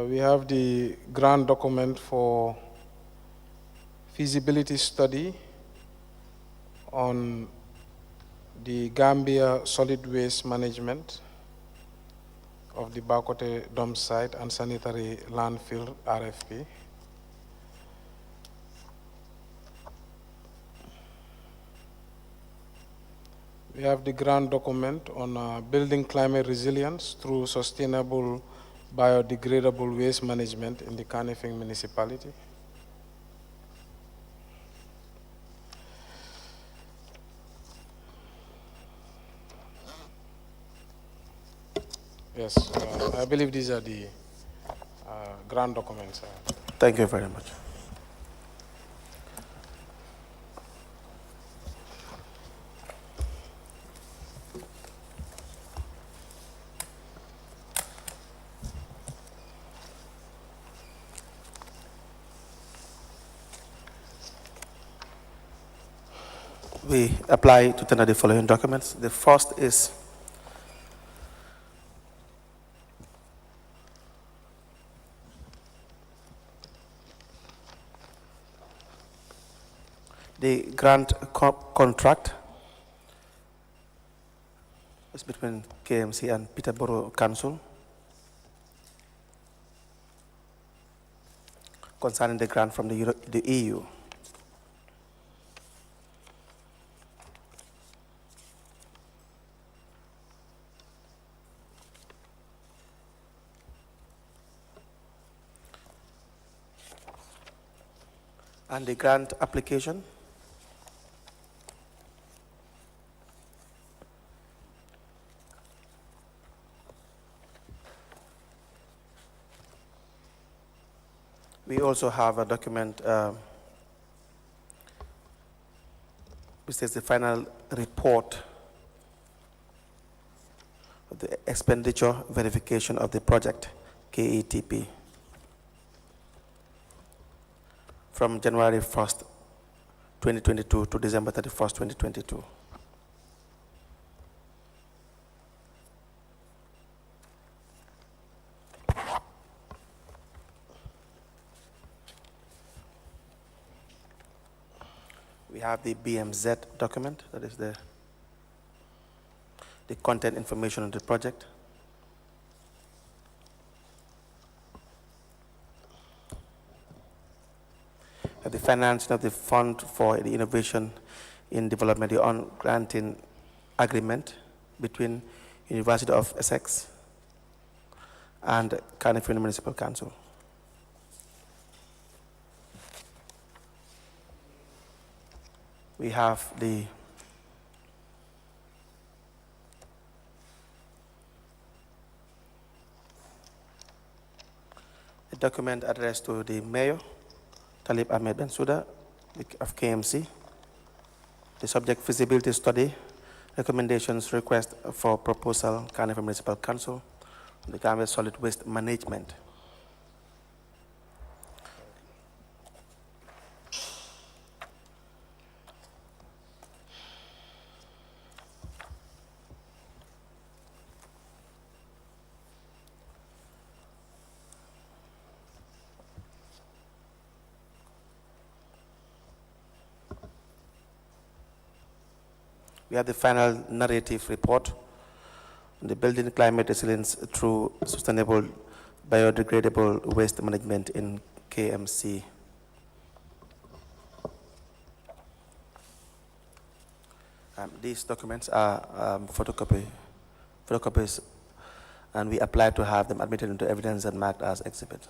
We have the grant document for feasibility study on the Gambia solid waste management of the Bakote dump site and sanitary landfill RFP. We have the grant document on building climate resilience through sustainable biodegradable waste management in the Kanifing municipality. Yes, I believe these are the grant documents. Thank you very much. We apply to tender the following documents. The first is the grant contract is between KMC and Peterborough Council concerning the grant from the EU. And the grant application we also have a document which says the final report of the expenditure verification of the project, KETP, from January 1st, 2022 to December 31st, 2022. We have the BMZ document, that is the content information on the project. The financing of the fund for the innovation in development, the on-granting agreement between University of Essex and Kanifing Municipal Council. We have the document addressed to the Mayor, TALIB BENSOUDA of KMC, the subject feasibility study, recommendations, request for proposal, Kanifing Municipal Council, the Gambia solid waste management. We have the final narrative report on the building climate resilience through sustainable biodegradable waste management in KMC. These documents are photocopies, and we apply to have them admitted into evidence and marked as exhibit.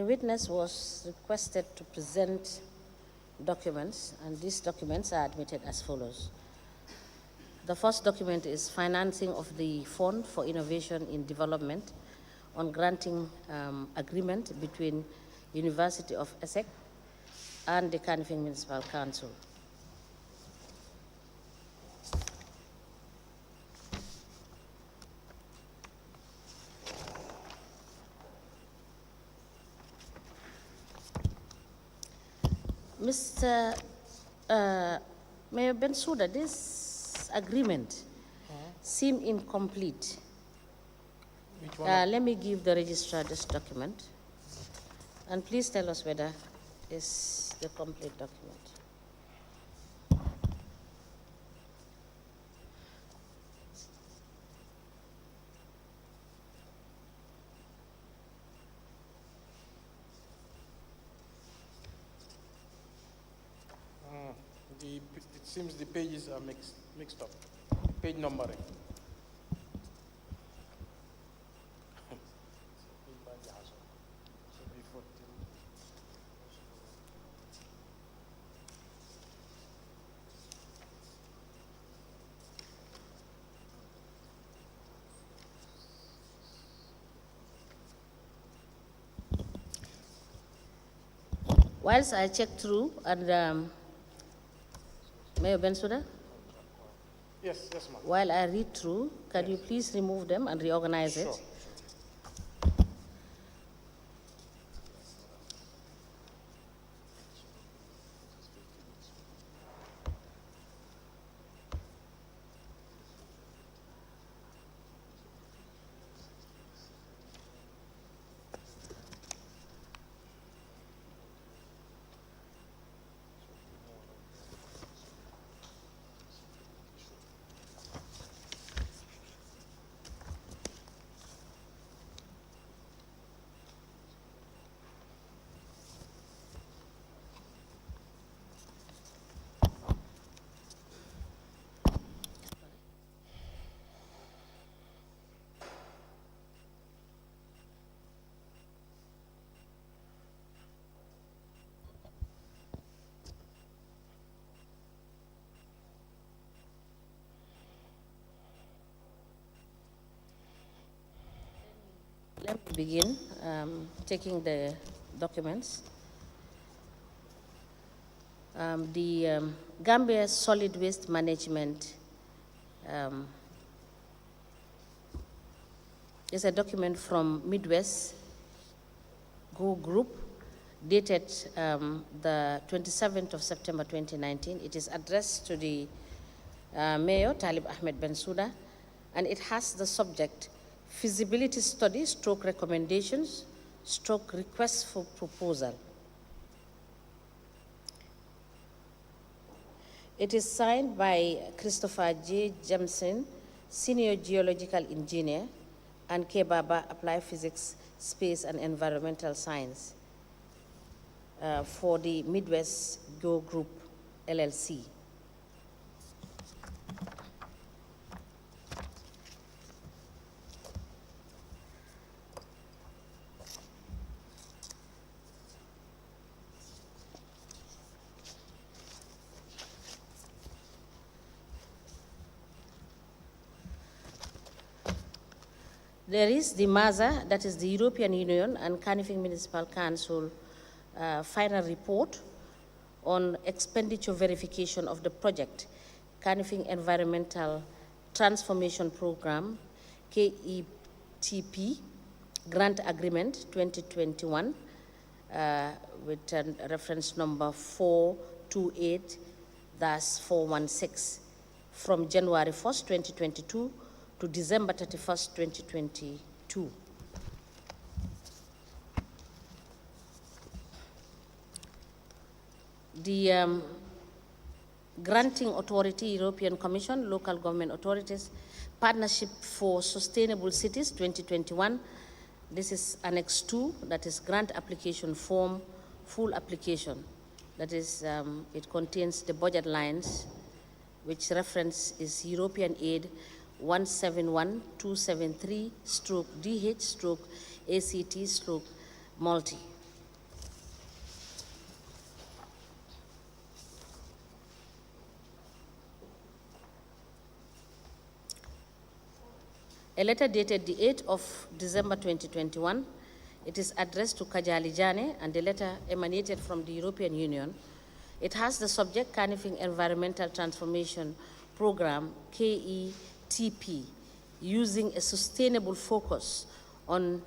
The witness was requested to present documents, and these documents are admitted as follows. The first document is financing of the Fund for Innovation in Development on granting agreement between University of Essex and the Kanifing Municipal Council. Mr. Mayor Bensouda, this agreement seems incomplete. Which one? Let me give the registrar this document, and please tell us whether it's the complete document. It seems the pages are mixed up. Page numbering. Whilst I check through, and Mayor Bensouda, Yes, yes, ma'am. while I read through, can you please remove them and reorganize Sure. it? Let me begin taking the documents. The Gambia Solid Waste Management is a document from Midwest Go Group dated the 27th of September 2019. It is addressed to the Mayor TALIB Ahmed Bensouda, and it has the subject feasibility study stroke recommendations stroke request for proposal. It is signed by Christopher J. Jameson, Senior Geological Engineer, and K. Baba, Applied Physics, Space and Environmental Science for the Midwest Go Group, LLC. There is the MASA, that is the European Union and Kanifing Municipal Council final report on expenditure verification of the project, Kanifing Environmental Transformation Program, KETP, Grant Agreement 2021, with reference number 428-416, from January 1st, 2022, to December 31st, 2022. The Granting Authority, European Commission, Local Government Authorities, Partnership for Sustainable Cities 2021. This is Annex 2, that is Grant Application Form, Full Application. That is, it contains the budget lines, which reference is European Aid 171273/DH/ACT/multi. A letter dated the 8th of December 2021. It is addressed to Yahya Jammeh, and the letter emanated from the European Union. It has the subject Canifing Environmental Transformation Program, KETP, using a sustainable focus on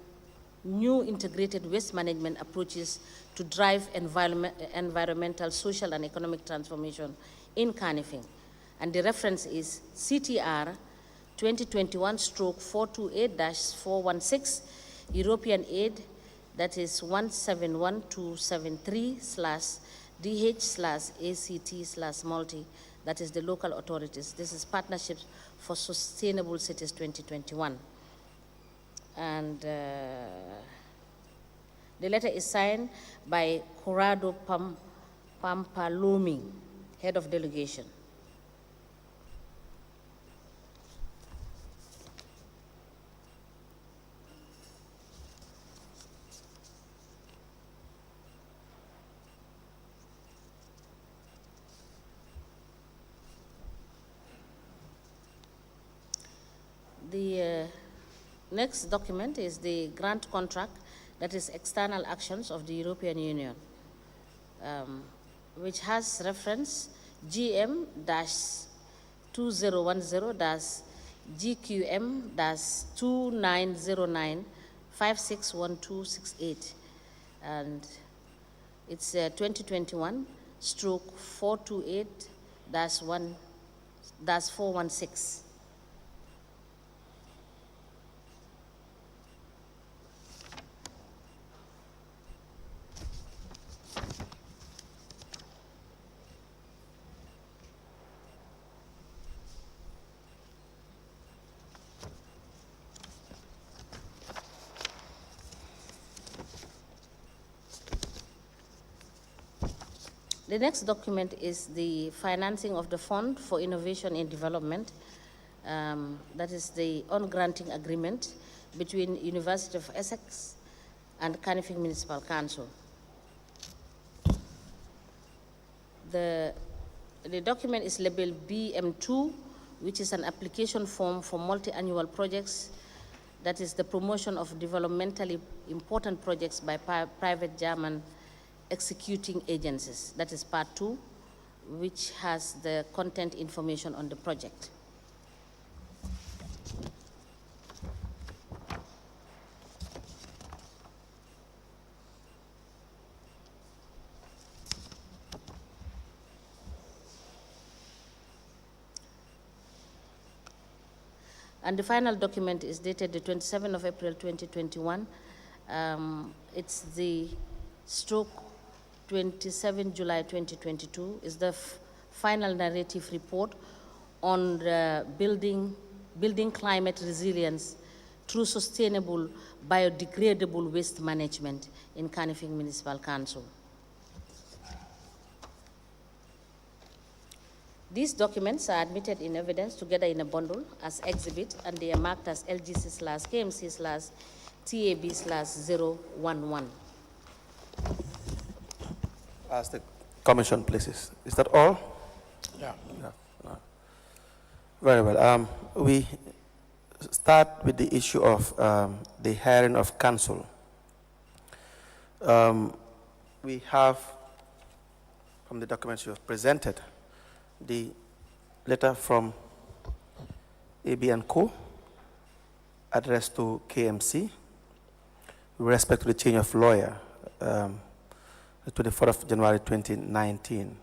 new integrated waste management approaches to drive environmental, social, and economic transformation in Canifing. And the reference is CTR 2021/428-416, European aid, that is 171273/DH/ACT/multi, that is the local authorities. This is Partnerships for Sustainable Cities 2021. And the letter is signed by Corrado Pampalomi, head of delegation. The next document is the grant contract, that is external actions of the European Union, which has reference GM-2010-GQM-2909-561268. And it's 2021/428-416. The next document is the financing of the Fund for Innovation and Development. That is the on-granting agreement between University of Essex and Canifing Municipal Council. The document is labeled BM2, which is an application form for multi-annual projects. That is the promotion of developmentally important projects by private German executing agencies. That is part 2, which has the content information on the project. And the final document is dated the 27th of April 2021. It's the stroke 27 July 2022 is the final narrative report on the building climate resilience through sustainable biodegradable waste management in Canifing Municipal Council. These documents are admitted in evidence together in a bundle as exhibit, and they are marked as LGC/KMC/TAB/011. As the Commission places. Is that all? Yeah. No. Very well. We start with the issue of the hiring of counsel. We have, from the documents you have presented, the letter from AB&Co addressed to KMC with respect to the change of lawyer, the 24th of January 2019.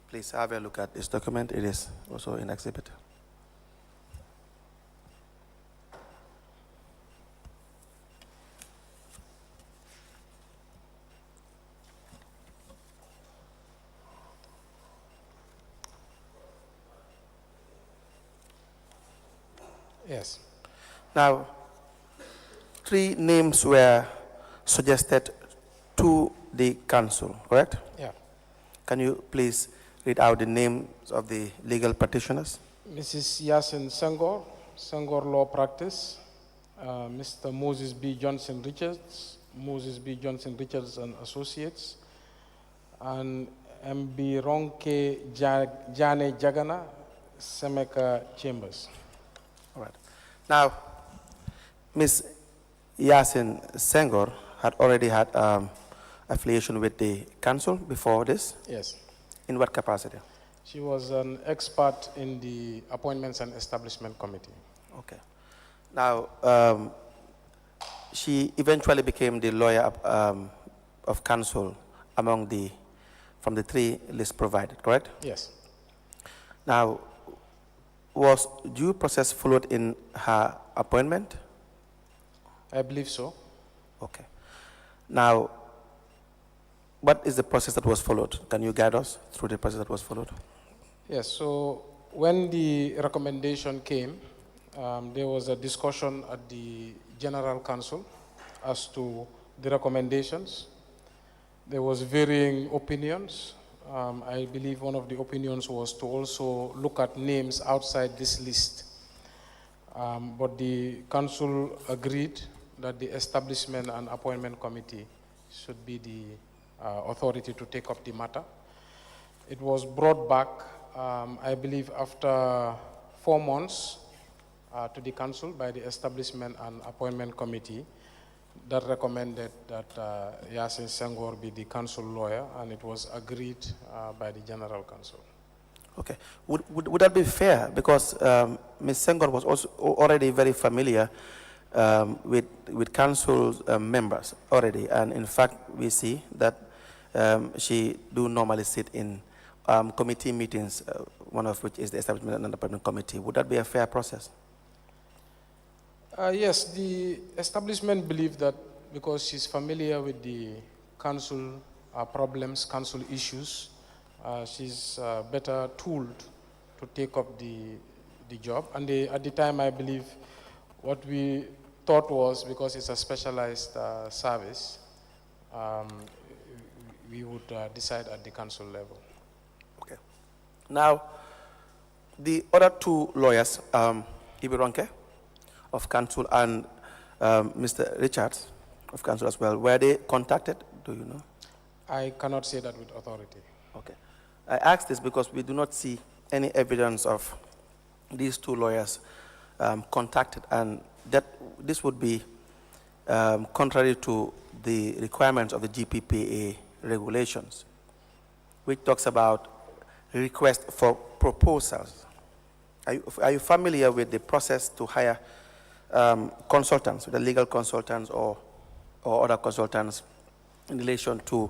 Please have a look at this document. It is also in exhibit. Yes. Now, 3 names were suggested to the council, correct? Yeah. Can you please read out the names of the legal practitioners? Mrs. Yasin Senghor Law Practice, Mr. Moses B. Johnson Richards, and Associates, and MB Ronke Jane Jagana, Semeka Chambers. Now, Ms. Yasin Senghor had already had affiliation with the council before this. Yes. In what capacity? She was an expert in the Appointments and Establishment Committee. Okay. Now, she eventually became the lawyer of counsel from the three lists provided, correct? Yes. Now, was due process followed in her appointment? I believe so. Okay. Now, what is the process that was followed? Can you guide us through the process that was followed? Yes, so when the recommendation came, there was a discussion at the General Council as to the recommendations. There was varying opinions. I believe one of the opinions was to also look at names outside this list. But the council agreed that the Establishment and Appointment Committee should be the authority to take up the matter. It was brought back, I believe, after 4 months to the council by the Establishment and Appointment Committee that recommended that Yasin Senghor be the council lawyer, and it was agreed by the General Council. Okay. Would that be fair? Because Ms. Senghor was also already very familiar with council members already, and in fact, we see that she do normally sit in committee meetings, one of which is the Establishment and Appointment Committee. Would that be a fair process? Yes, the establishment believe that because she's familiar with the council problems, council issues, she's better tooled to take up the job. And at the time, I believe what we thought was, because it's a specialized service, we would decide at the council level. Okay. Now, the other two lawyers, Ibironke of council and Mr. Richards of council as well, were they contacted? Do you know? I cannot say that with authority. Okay. I ask this because we do not see any evidence of these two lawyers contacted, and that this would be contrary to the requirements of the GPPA regulations, which talks about request for proposals. Are you familiar with the process to hire consultants, the legal consultants or other consultants in relation to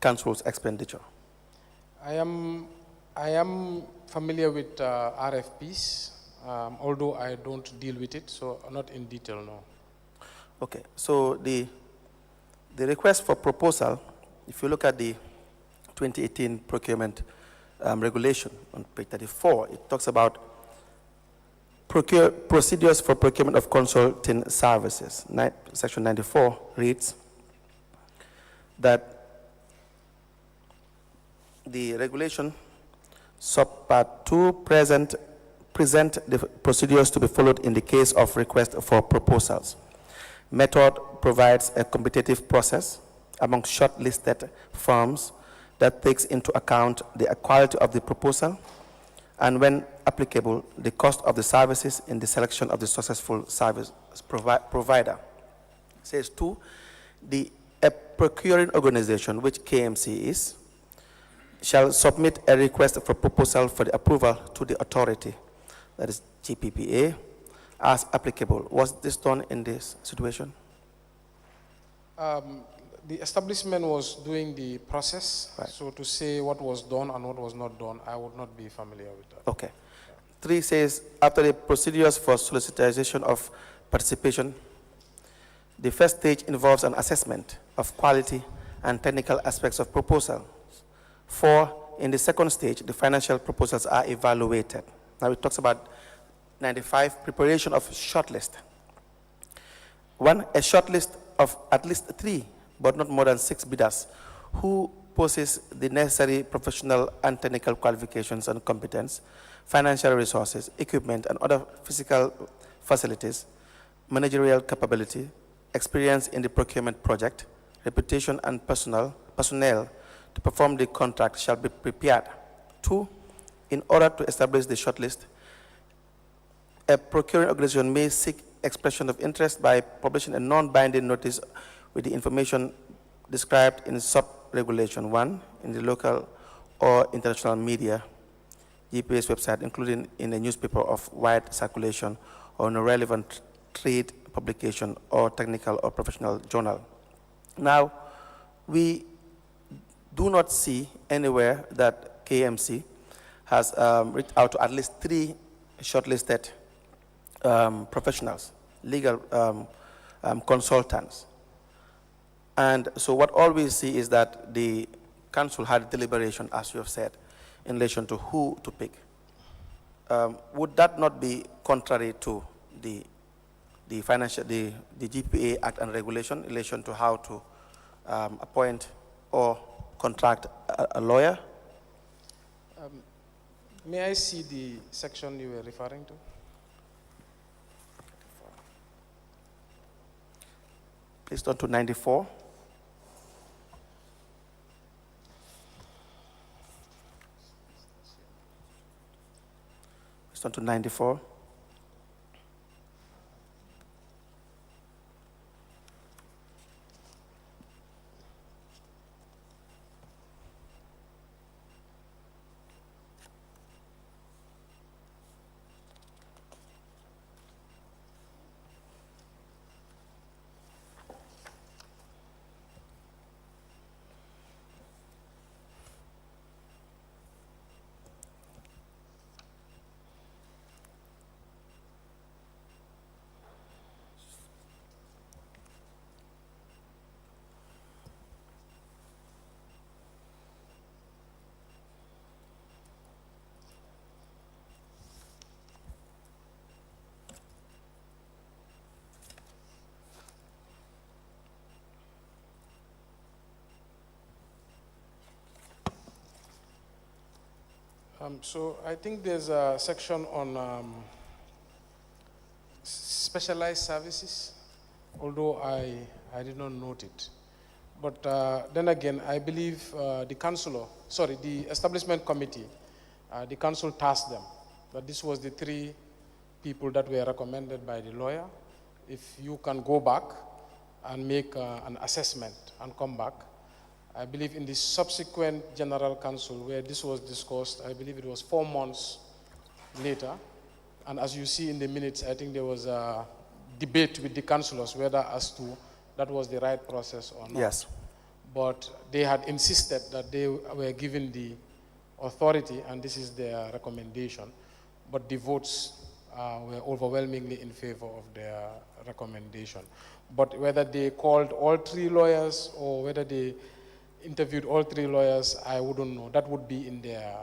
council's expenditure? I am familiar with RFPs, although I don't deal with it, so not in detail, no. Okay, so the request for proposal, if you look at the 2018 procurement regulation on page 34, it talks about procedures for procurement of consulting services. Section 94 reads that the regulation subpart 2 present the procedures to be followed in the case of request for proposals. Method provides a competitive process among shortlisted firms that takes into account the quality of the proposal and, when applicable, the cost of the services in the selection of the successful service provider. It says 2, a procuring organization, which KMC is, shall submit a request for proposal for the approval to the authority, that is GPPA, as applicable. Was this done in this situation? The establishment was doing the process, right. So to say what was done and what was not done, I would not be familiar with that. Okay. 3 says, after the procedures for solicitation of participation, the first stage involves an assessment of quality and technical aspects of proposal. 4, in the second stage, the financial proposals are evaluated. Now it talks about 95, preparation of shortlist. 1, a shortlist of at least 3, but not more than 6 bidders who possess the necessary professional and technical qualifications and competence, financial resources, equipment, and other physical facilities, managerial capability, experience in the procurement project, reputation, and personnel to perform the contract shall be prepared. 2, in order to establish the shortlist, a procuring organization may seek expression of interest by publishing a non-binding notice with the information described in sub-regulation 1 in the local or international media, GPA's website, including in a newspaper of wide circulation or in a relevant trade publication or technical or professional journal. Now, we do not see anywhere that KMC has reached out to at least 3 shortlisted professionals, legal consultants. And so what all we see is that the council had deliberation, as you have said, in relation to who to pick. Would that not be contrary to the GPA Act and Regulation in relation to how to appoint or contract a lawyer? May I see the section you were referring to? Please turn to 94. Please turn to 94. So I think there's a section on specialized services, although I did not note it. But then again, I believe the establishment committee, the council tasked them that this was the 3 people that were recommended by the lawyer. If you can go back and make an assessment and come back, I believe in the subsequent General Council where this was discussed, I believe it was 4 months later. And as you see in the minutes, I think there was a debate with the councillors whether as to that was the right process or not. Yes. But they had insisted that they were given the authority and this is their recommendation. But the votes were overwhelmingly in favor of their recommendation. But whether they called all 3 lawyers or whether they interviewed all 3 lawyers, I wouldn't know. That would be in their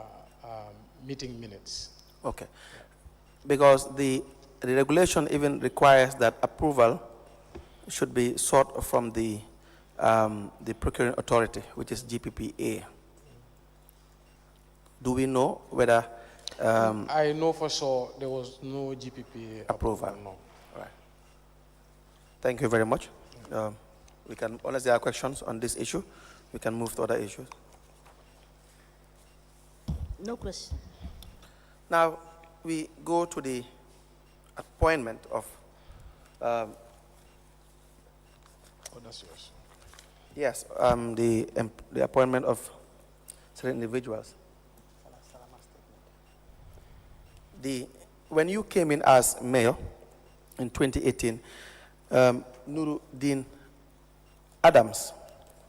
meeting minutes. Okay. Because the regulation even requires that approval should be sought from the procuring authority, which is GPPA. Do we know whether... I know for sure there was no GPPA approval. No. All right. Thank you very much. We can, unless there are questions on this issue, we can move to other issues. No question. Now, we go to the appointment of... Oh, that's yours. Yes, the appointment of certain individuals. When you came in as mayor in 2018, Nuruddin Adams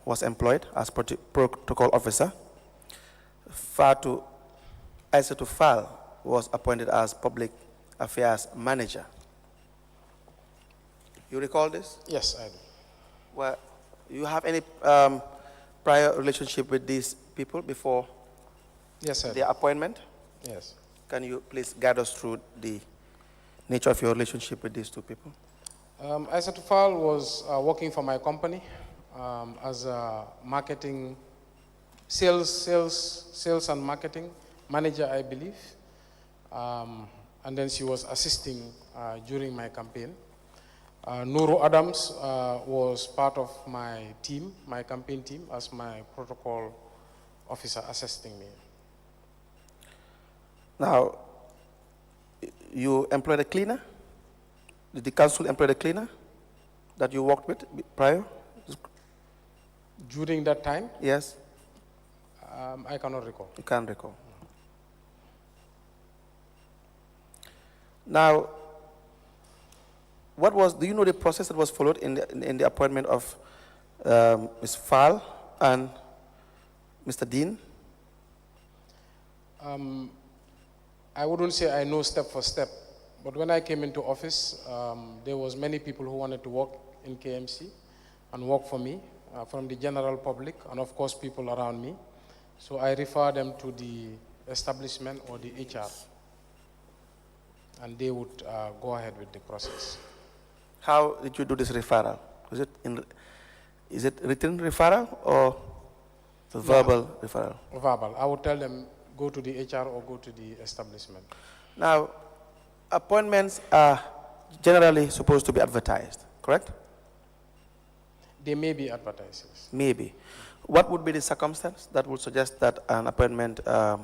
was employed as protocol officer. Fatu Aissatou Fall was appointed as public affairs manager. You recall this? Yes, I do. Well, you have any prior relationship with these people before their appointment? Yes. Can you please guide us through the nature of your relationship with these 2 people? Aissatou Fall was working for my company as a marketing, sales and marketing manager, I believe. And then she was assisting during my campaign. Nuru Adams was part of my team, my campaign team, as my protocol officer assisting me. Now, You employed a cleaner? Did the council employ a cleaner that you worked with prior? During that time, Yes? I cannot recall. You can't recall. Now, do you know the process that was followed in the appointment of Ms. Fall and Mr. Dean? I wouldn't say I know step for step, but when I came into office, there was many people who wanted to work in KMC and work for me, from the general public and of course people around me. So I refer them to the establishment or the HR, and they would go ahead with the process. How did you do this referral? Is it written referral or verbal referral? Verbal. I would tell them go to the HR or go to the establishment. Now, appointments are generally supposed to be advertised, correct? They may be advertised. Yes. Maybe. What would be the circumstance that would suggest that an appointment does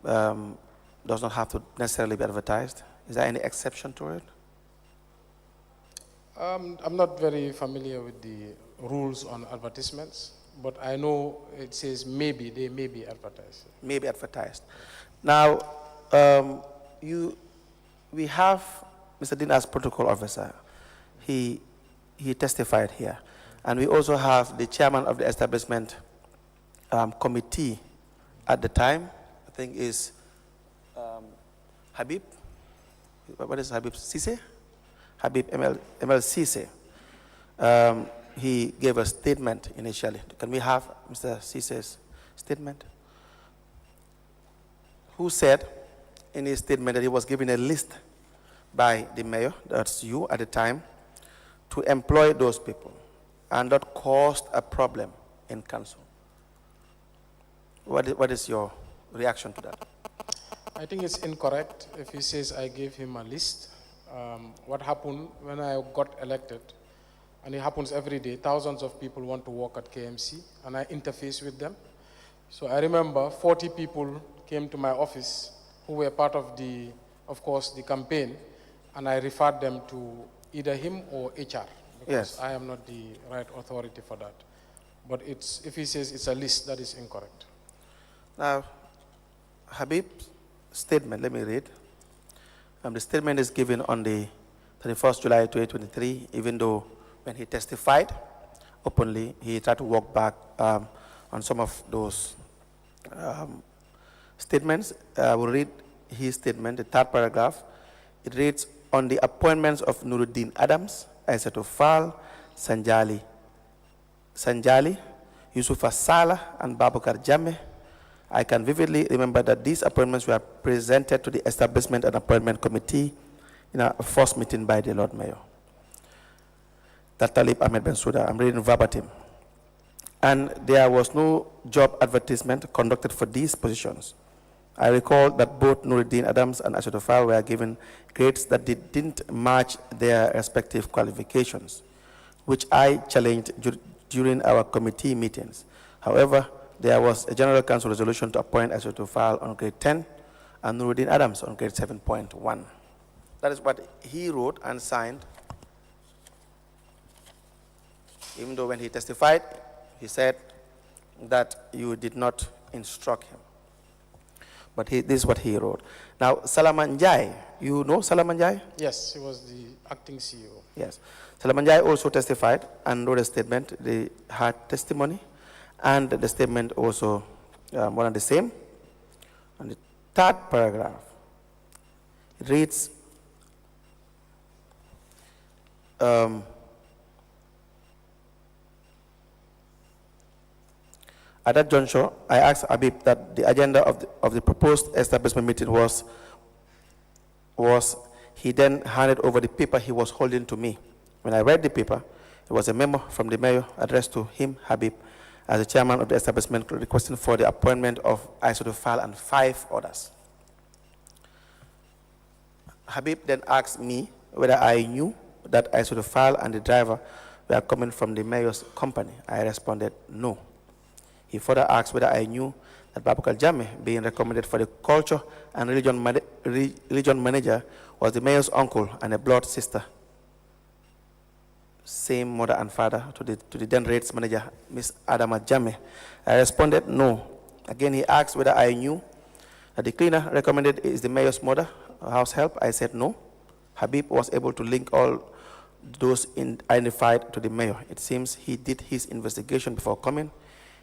not have to necessarily be advertised? Is there any exception to it? I'm not very familiar with the rules on advertisements, but I know it says maybe, they may be advertised. May be advertised. Now, we have Mr. Dean as protocol officer. He testified here. And we also have the chairman of the establishment committee at the time, I think is Habib. What is Habib? Sise? Habib ML Sise. He gave a statement initially. Can we have Mr. Sise's statement? Who said in his statement that he was given a list by the mayor, that's you at the time, to employ those people, and that caused a problem in council. What is your reaction to that? I think it's incorrect if he says I gave him a list. What happened when I got elected, and it happens every day, thousands of people want to work at KMC, and I interface with them. So I remember 40 people came to my office who were part of course, the campaign, and I referred them to either him or HR, because yes. I am not the right authority for that. But if he says it's a list, that is incorrect. Now, Habib's statement, let me read. The statement is given on the 31st July 2023, even though when he testified openly, he tried to walk back on some of those statements. I will read his statement, the third paragraph. It reads, on the appointments of Nuruddin Adams, Aissatou Fall, Sanjali, Yusufa Salah, and Babakar Jammeh, I can vividly remember that these appointments were presented to the Establishment and Appointment Committee in a first meeting by the Lord Mayor. That TALIB Ahmed BENSOUDA, I'm reading verbatim. And there was no job advertisement conducted for these positions. I recall that both Nuruddin Adams and Aissatou Fall were given grades that didn't match their respective qualifications, which I challenged during our committee meetings. However, there was a General Council resolution to appoint Aissatou Fall on grade 10 and Nuruddin Adams on grade 7.1. That is what he wrote and signed, even though when he testified, he said that you did not instruct him. But this is what he wrote. Now, Salaman Jai, you know Salaman Jai? Yes, he was the acting CEO. Yes. Salaman Jai also testified and wrote a statement. They had testimony, and the statement also one and the same. And the third paragraph, it reads, at that juncture, I asked Habib that the agenda of the proposed establishment meeting was he then handed over the paper he was holding to me. When I read the paper, it was a memo from the mayor addressed to him, Habib, as the chairman of the establishment, requesting for the appointment of Aissatou Fall and 5 others. Habib then asked me whether I knew that Aissatou Fall and the driver were coming from the mayor's company. I responded, no. He further asked whether I knew that Babakar Jammeh, being recommended for the culture and religion manager, was the mayor's uncle and a blood sister, same mother and father to the then rates manager, Ms. Adama Jammeh. I responded no. Again, he asked whether I knew that the cleaner recommended is the mayor's mother, house help. I said no. Habib was able to link all those identified to the mayor. It seems he did his investigation before coming.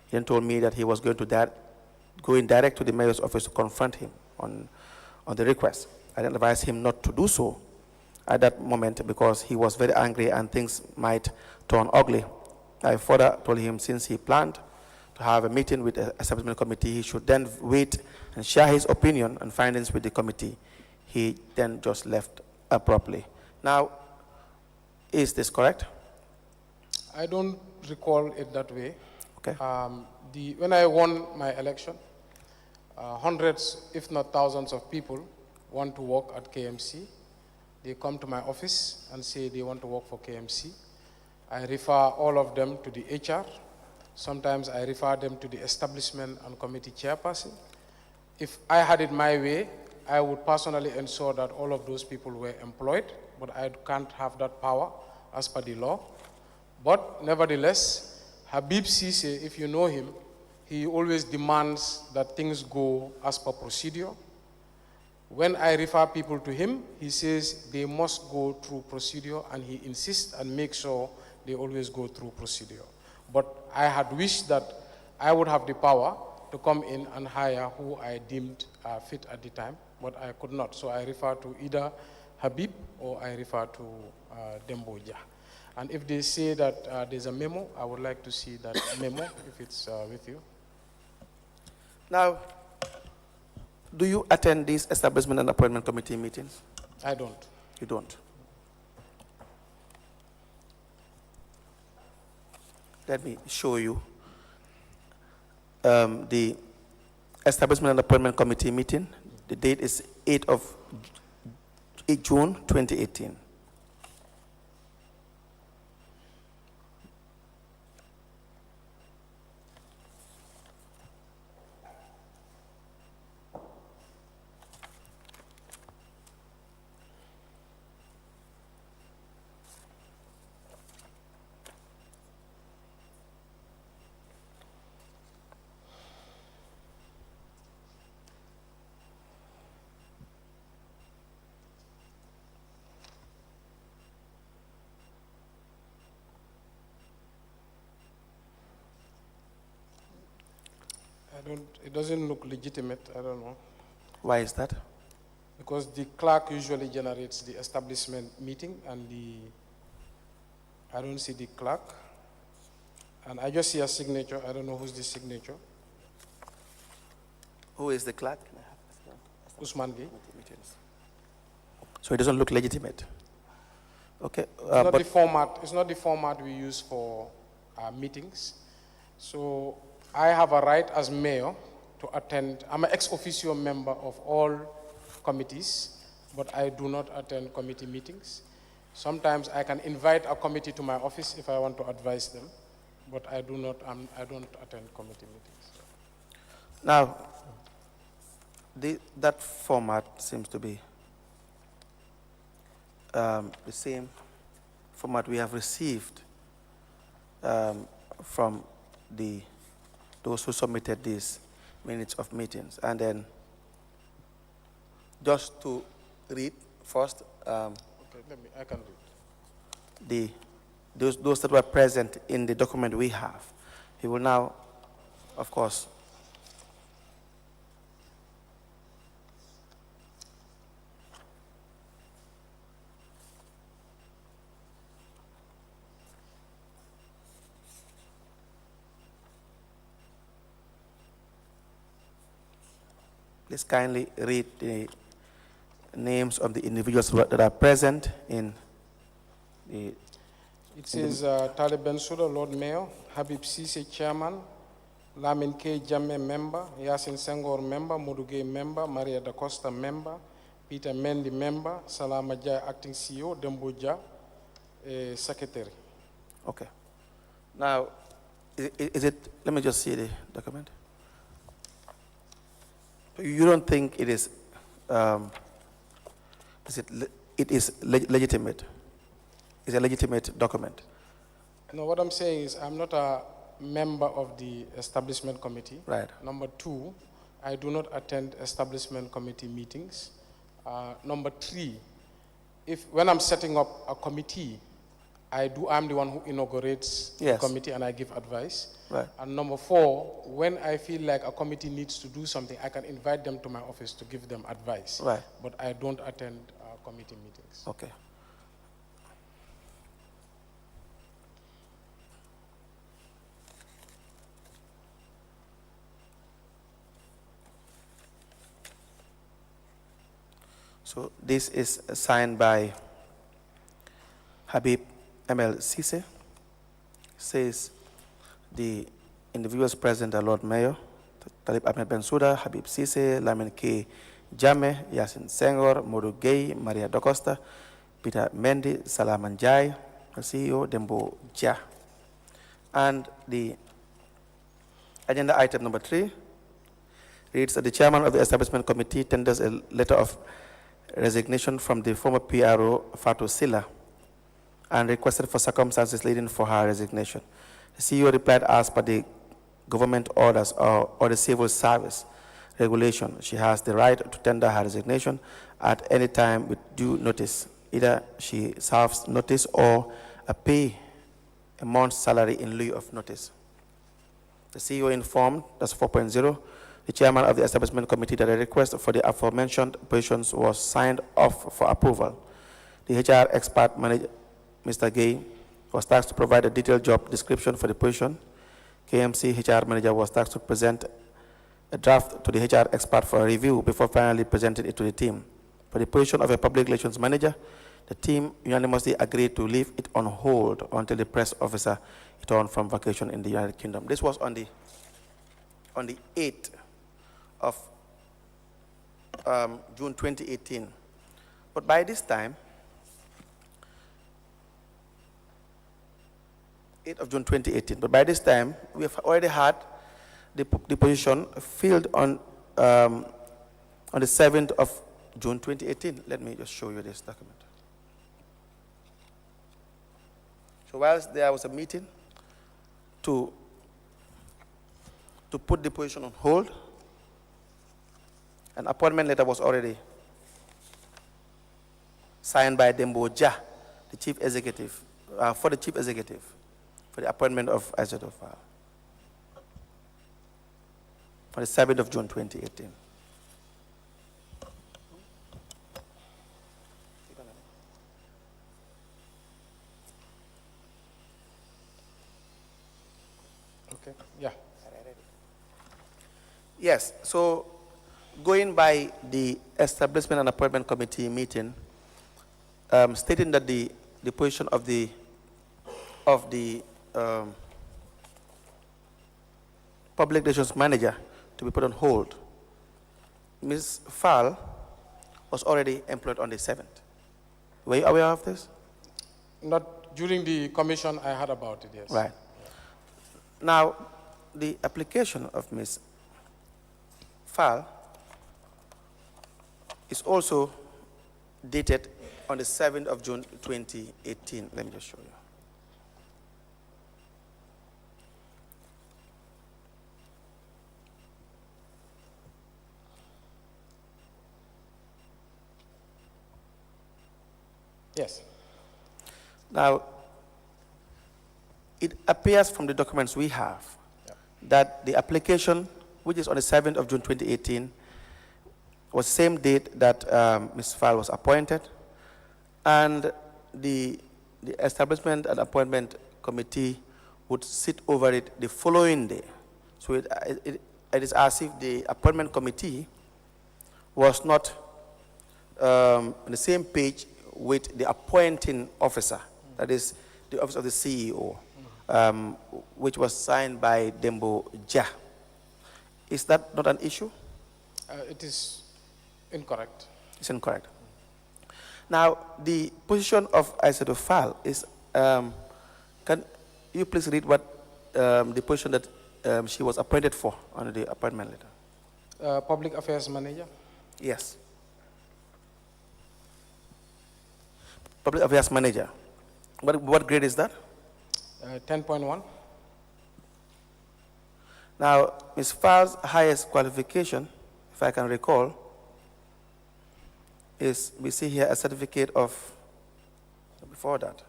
He then told me that he was going direct to the mayor's office to confront him on the request. I then advised him not to do so at that moment because he was very angry and things might turn ugly. I further told him since he planned to have a meeting with the establishment committee, he should then wait and share his opinion and findings with the committee. He then just left abruptly. Now, is this correct? I don't recall it that way. Okay. When I won my election, hundreds, if not thousands of people want to work at KMC. They come to my office and say they want to work for KMC. I refer all of them to the HR. Sometimes I refer them to the establishment and committee chairperson. If I had it my way, I would personally ensure that all of those people were employed, but I can't have that power as per the law. But nevertheless, Habib Cisse, if you know him, he always demands that things go as per procedure. When I refer people to him, he says they must go through procedure, and he insists and makes sure they always go through procedure. But I had wished that I would have the power to come in and hire who I deemed fit at the time, but I could not. So I refer to either Habib or I refer to Demboja. And if they say that there's a memo, I would like to see that memo if it's with you. Now, do you attend these establishment and appointment committee meetings? I don't. You don't? Let me show you the establishment and appointment committee meeting. The date is 8th of June 2018. It doesn't look legitimate, I don't know. Why is that? Because the clerk usually generates the establishment meeting and I don't see the clerk. And I just see a signature, I don't know who's the signature. Who is the clerk? Usman Gay. So it doesn't look legitimate. Okay. It's not the format we use for meetings. So I have a right as mayor to attend. I'm an ex officio member of all committees, but I do not attend committee meetings. Sometimes I can invite a committee to my office if I want to advise them, but I don't attend committee meetings. Now, that format seems to be the same format we have received from those who submitted these minutes of meetings. And then just to read first, Okay, I can read. Those that were present in the document we have. We will now, of course, please kindly read the names of the individuals that are present in the... It says TALIB BENSOUDA, Lord Mayor, Habib Cisse, Chairman, Lamin K. Jammeh, Member, Yasin Senghor, Member, Moduge, Member, Maria da Costa, Member, Peter Mendy, Member, Salama Jai, Acting CEO, Demboja, Secretary. Okay. Now, is it, let me just see the document. You don't think it is, legitimate? It's a legitimate document? No, what I'm saying is I'm not a member of the establishment committee. Right. Number two, I do not attend establishment committee meetings. Number three, when I'm setting up a committee, I'm the one who inaugurates the committee and I give advice. Right. And number four, when I feel like a committee needs to do something, I can invite them to my office to give them advice. Right. But I don't attend committee meetings. Okay. So this is signed by Habib ML Cisse. Says the individuals present are Lord Mayor, Talib Ahmed Bensouda, Habib Cisse, Lamin K. Jammeh, Yasin Senghor, Modu Gay, Maria Docosta, Peter Mendy, Salaman Jai, CEO, Dembo Jah. And the agenda item number 3 reads that the chairman of the establishment committee tenders a letter of resignation from the former PRO, Fatou Silla, and requested for circumstances leading for her resignation. The CEO replied, as per the government orders or the civil service regulation, she has the right to tender her resignation at any time with due notice. Either she serves notice or pay a month's salary in lieu of notice. The CEO informed, that's 4.0, the chairman of the establishment committee that a request for the aforementioned positions was signed off for approval. The HR expert manager, Mr. Gay, was tasked to provide a detailed job description for the position. KMC HR manager was tasked to present a draft to the HR expert for a review before finally presenting it to the team. For the position of a public relations manager, the team unanimously agreed to leave it on hold until the press officer returned from vacation in the United Kingdom. This was on the 8th of June 2018. But by this time, 8th of June 2018, but by this time, we have already had the position filled on the 7th of June 2018. Let me just show you this document. So whilst there was a meeting to put the position on hold, an appointment letter was already signed by Dembo Jah, the chief executive, for the chief executive, for the appointment of Aizatu Fall, on the 7th of June 2018. Okay, yeah. Yes, so going by the establishment and appointment committee meeting, stating that the position of the public relations manager to be put on hold, Ms. Fall was already employed on the 7th. Were you aware of this? Not during the commission, I heard about it, yes. Right. Now, the application of Ms. Fall is also dated on the 7th of June 2018. Let me just show you. Yes. Now, it appears from the documents we have that the application, which is on the 7th of June 2018, was the same date that Ms. Fall was appointed, and the establishment and appointment committee would sit over it the following day. So it is as if the appointment committee was not on the same page with the appointing officer, that is the office of the CEO, which was signed by Dembo Jah. Is that not an issue? It is incorrect. It's incorrect. Now, the position of Aizatu Fall is, can you please read what the position that she was appointed for under the appointment letter? Public Affairs Manager. Yes. Public Affairs Manager. What grade is that? 10.1. Now, Ms. Farr's highest qualification, if I can recall, is, we see here a certificate of, before that.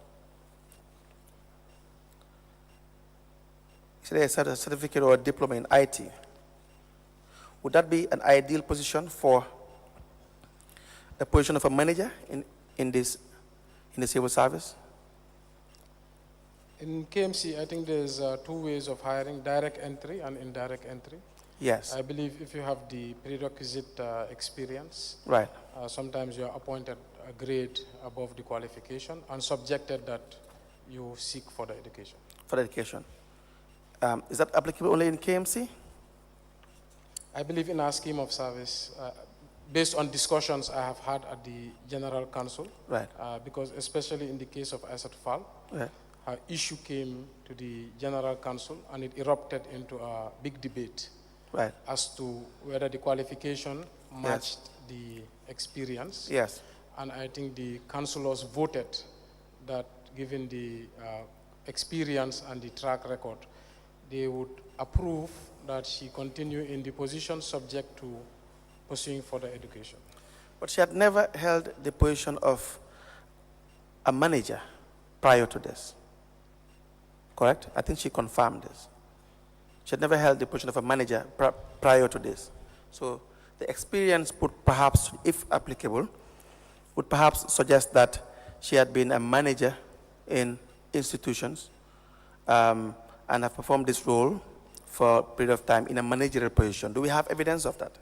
Is there a certificate or a diploma in IT? Would that be an ideal position for the position of a manager in the civil service? In KMC, I think there's two ways of hiring, direct entry and indirect entry. Yes. I believe if you have the prerequisite experience, Right. Sometimes you're appointed a grade above the qualification and subjected that you seek for the education. For education. Is that applicable only in KMC? I believe in our scheme of service, based on discussions I have had at the General Council, Right. Because especially in the case of Asad Fall, Right. her issue came to the General Council and it erupted into a big debate, Right. as to whether the qualification matched the experience. Yes. And I think the councillors voted that given the experience and the track record, they would approve that she continue in the position subject to pursuing further education. But she had never held the position of a manager prior to this. Correct? I think she confirmed this. She had never held the position of a manager prior to this. So the experience would perhaps, if applicable, would perhaps suggest that she had been a manager in institutions and have performed this role for a period of time in a managerial position. Do we have evidence of that?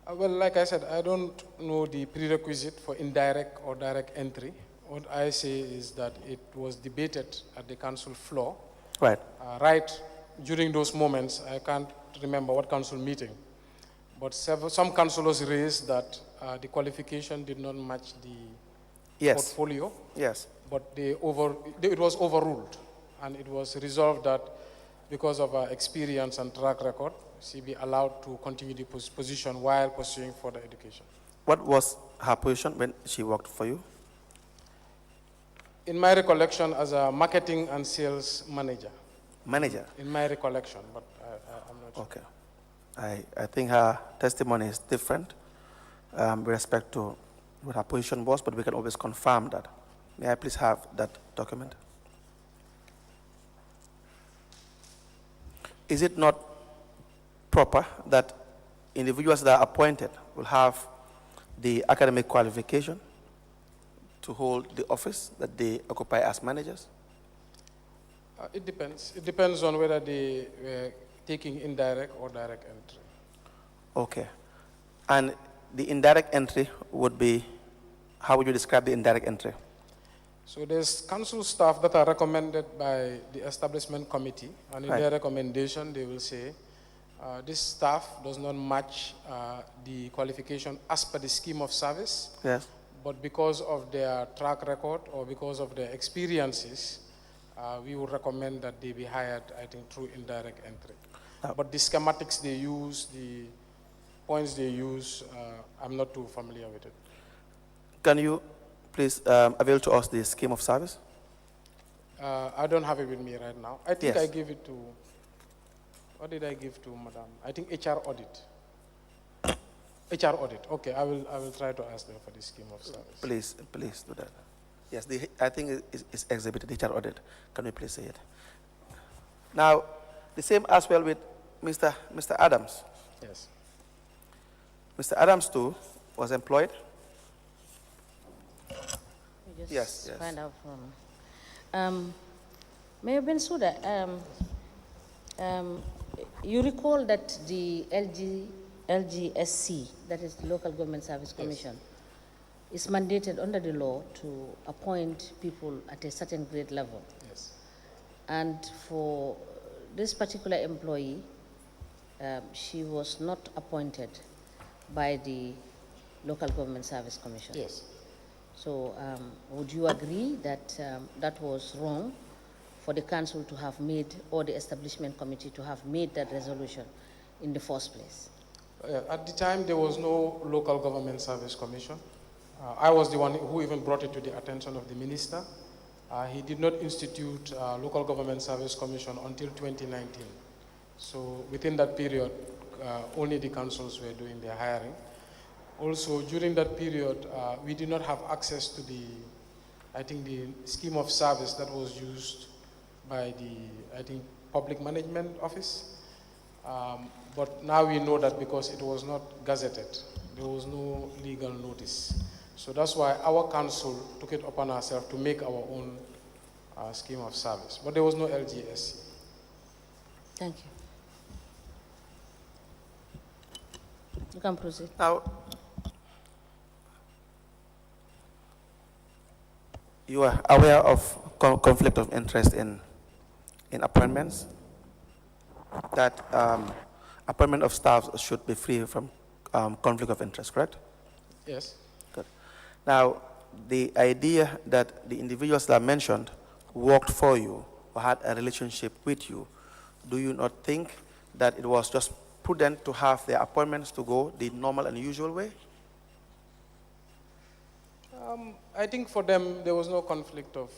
Well, like I said, I don't know the prerequisite for indirect or direct entry. What I say is that it was debated at the council floor. Right. Right during those moments, I can't remember what council meeting, but some councillors raised that the qualification did not match the portfolio. Yes. But it was overruled, and it was resolved that because of her experience and track record, she be allowed to continue the position while pursuing further education. What was her position when she worked for you? In my recollection, as a marketing and sales manager. Manager? In my recollection, but I'm not sure. Okay. I think her testimony is different with respect to what her position was, but we can always confirm that. May I please have that document? Is it not proper that individuals that are appointed will have the academic qualification to hold the office that they occupy as managers? It depends. It depends on whether they were taking indirect or direct entry. Okay. And the indirect entry would be, how would you describe the indirect entry? So there's council staff that are recommended by the establishment committee, and in their recommendation they will say, this staff does not match the qualification as per the scheme of service, Yes. but because of their track record or because of their experiences, we would recommend that they be hired, I think, through indirect entry. But the schematics they use, the points they use, I'm not too familiar with it. Can you please avail to us the scheme of service? I don't have it with me right now. I think Yes. I gave it to, what did I give to Madam? I think HR audit. HR audit. Okay, I will try to ask them for the scheme of service. Please do that. Yes, I think it's exhibited, HR audit. Can we please say it? Now, the same as well with Mr. Adams. Yes. Mr. Adams too was employed. We just Yes. find out from Mayor Bensouda, you recall that the LGSC, that is the Local Government Service Commission, is mandated under the law to appoint people at a certain grade level. Yes. And for this particular employee, she was not appointed by the Local Government Service Commission. Yes. So would you agree that that was wrong for the council to have made, or the establishment committee to have made that resolution in the first place? At the time, there was no local government service commission. I was the one who even brought it to the attention of the minister. He did not institute local government service commission until 2019. So within that period, only the councils were doing their hiring. Also, during that period, we did not have access to the scheme of service that was used by the, Public Management Office. But now we know that because it was not gazetted, there was no legal notice. So that's why our council took it upon ourselves to make our own scheme of service. But there was no LGSC. Thank you. You can proceed. Now, you are aware of conflict of interest in appointments, that appointment of staff should be free from conflict of interest, correct? Yes. Good. Now, the idea that the individuals that are mentioned worked for you or had a relationship with you, do you not think that it was just prudent to have their appointments to go the normal and usual way? I think for them, there was no conflict of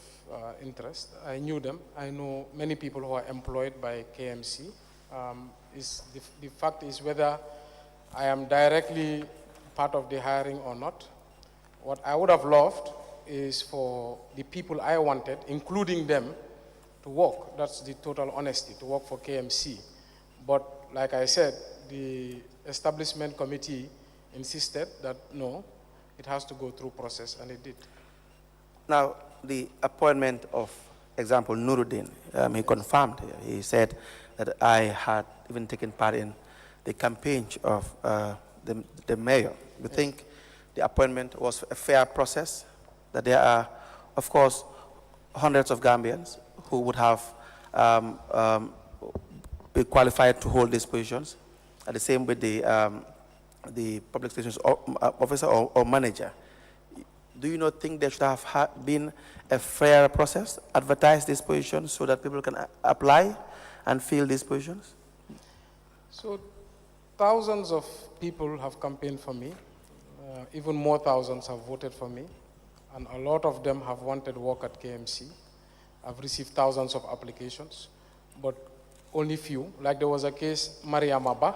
interest. I knew them. I know many people who are employed by KMC. The fact is whether I am directly part of the hiring or not. What I would have loved is for the people I wanted, including them, to work. That's the total honesty, to work for KMC. But like I said, the establishment committee insisted that no, it has to go through process, and it did. Now, the appointment of, example, Nuruddin, he confirmed, he said that I had even taken part in the campaign of the mayor. We think the appointment was a fair process, that there are, of course, hundreds of Gambians who would have be qualified to hold these positions, and the same with the public relations officer or manager. Do you not think there should have been a fair process, advertise these positions so that people can apply and fill these positions? So thousands of people have campaigned for me. Even more thousands have voted for me. And a lot of them have wanted work at KMC. I've received thousands of applications, but only few. Like there was a case, Maria Maba,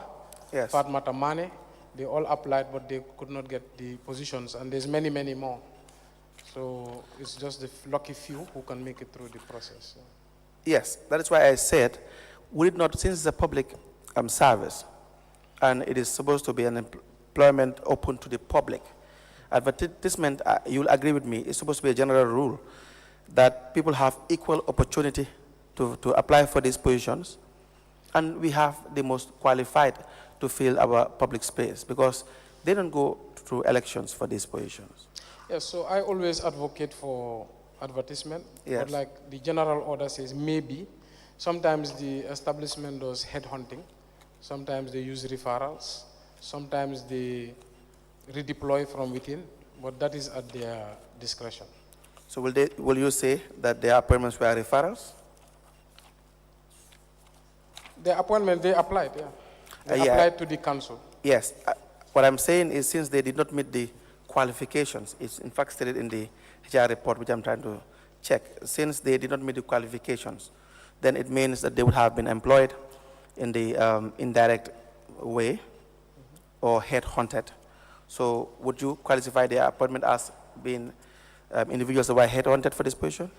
yes, Fatmata Mane, they all applied, but they could not get the positions, and there's many, many more. So it's just the lucky few who can make it through the process. Yes, that is why I said, would it not, since it's a public service, and it is supposed to be an employment open to the public, advertisement, you'll agree with me, it's supposed to be a general rule that people have equal opportunity to apply for these positions, and we have the most qualified to fill our public space, because they don't go through elections for these positions. Yes, so I always advocate for advertisement, yes, but like the general order says, maybe. Sometimes the establishment does headhunting, sometimes they use referrals, sometimes they redeploy from within, but that is at their discretion. So will you say that their appointments were referrals? Their appointment, they applied, yeah. They applied to the council. Yes. What I'm saying is, since they did not meet the qualifications, it's in fact stated in the HR report, which I'm trying to check. Since they did not meet the qualifications, then it means that they would have been employed in the indirect way or headhunted. So would you qualify their appointment as being individuals that were headhunted for this position?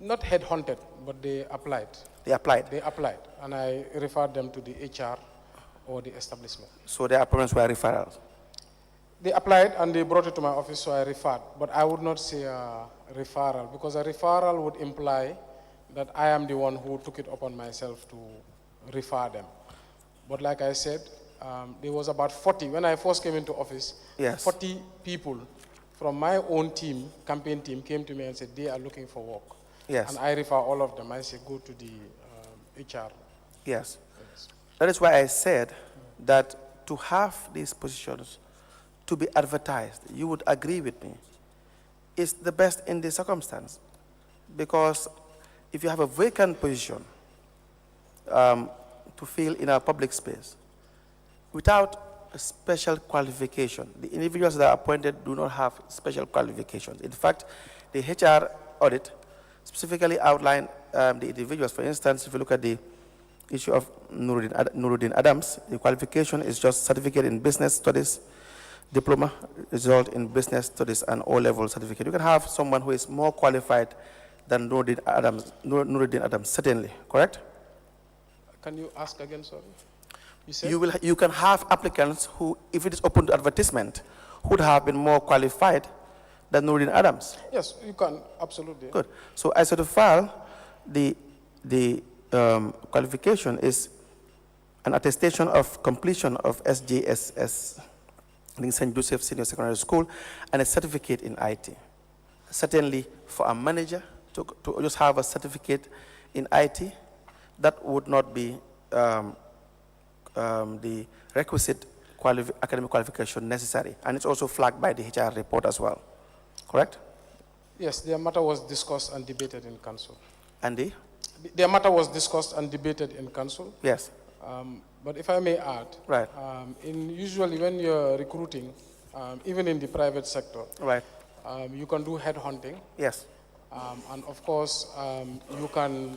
Not headhunted, but they applied. They applied? They applied, and I referred them to the HR or the establishment. So their appointments were referrals? They applied and they brought it to my office, so I referred. But I would not say a referral, because a referral would imply that I am the one who took it upon myself to refer them. But like I said, there was about 40, when I first came into office, yes, 40 people from my own team, campaign team, came to me and said they are looking for work. Yes. And I refer all of them. I say go to the HR. Yes. Yes. That is why I said that to have these positions to be advertised, you would agree with me, is the best in this circumstance. Because if you have a vacant position, to fill in our public space without a special qualification. The individuals that are appointed do not have special qualifications. In fact, the HR audit specifically outlined the individuals. For instance, if you look at the issue of Nuruddin Adams, the qualification is just certificate in business studies, diploma, result in business studies, and O-level certificate. You can have someone who is more qualified than Nuruddin Adams, certainly, correct? Can you ask again, sorry? You said? You can have applicants who, if it is open to advertisement, would have been more qualified than Nuruddin Adams. Yes, you can, absolutely. Good. So as to the file, the qualification is an attestation of completion of SJSS, in St. Joseph Senior Secondary School, and a certificate in IT. Certainly, for a manager to just have a certificate in IT, that would not be the requisite academic qualification necessary, and it's also flagged by the HR report as well. Correct? Yes, the matter was discussed and debated in council. And the matter was discussed and debated in council. Yes. But if I may add, right. Usually when you're recruiting, even in the private sector, right. You can do headhunting. Yes. And of course, you can,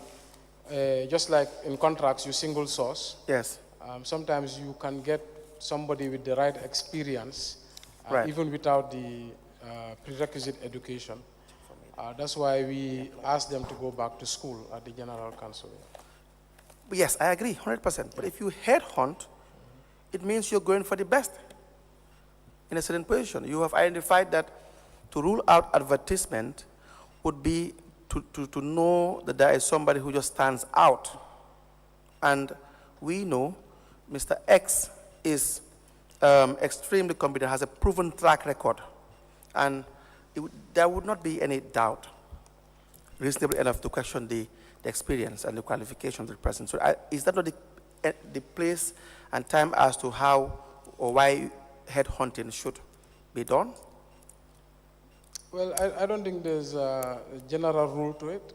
just like in contracts, you single source. Yes. Sometimes you can get somebody with the right experience, right. even without the prerequisite education. That's why we ask them to go back to school at the General Council. Yes, I agree, 100%. But if you headhunt, it means you're going for the best in a certain position. You have identified that to rule out advertisement would be to know that there is somebody who just stands out. And we know Mr. X is extremely competent, has a proven track record. And there would not be any doubt, reasonable enough, to question the experience and the qualifications of the person. So is that not the place and time as to how or why headhunting should be done? Well, I don't think there's a general rule to it.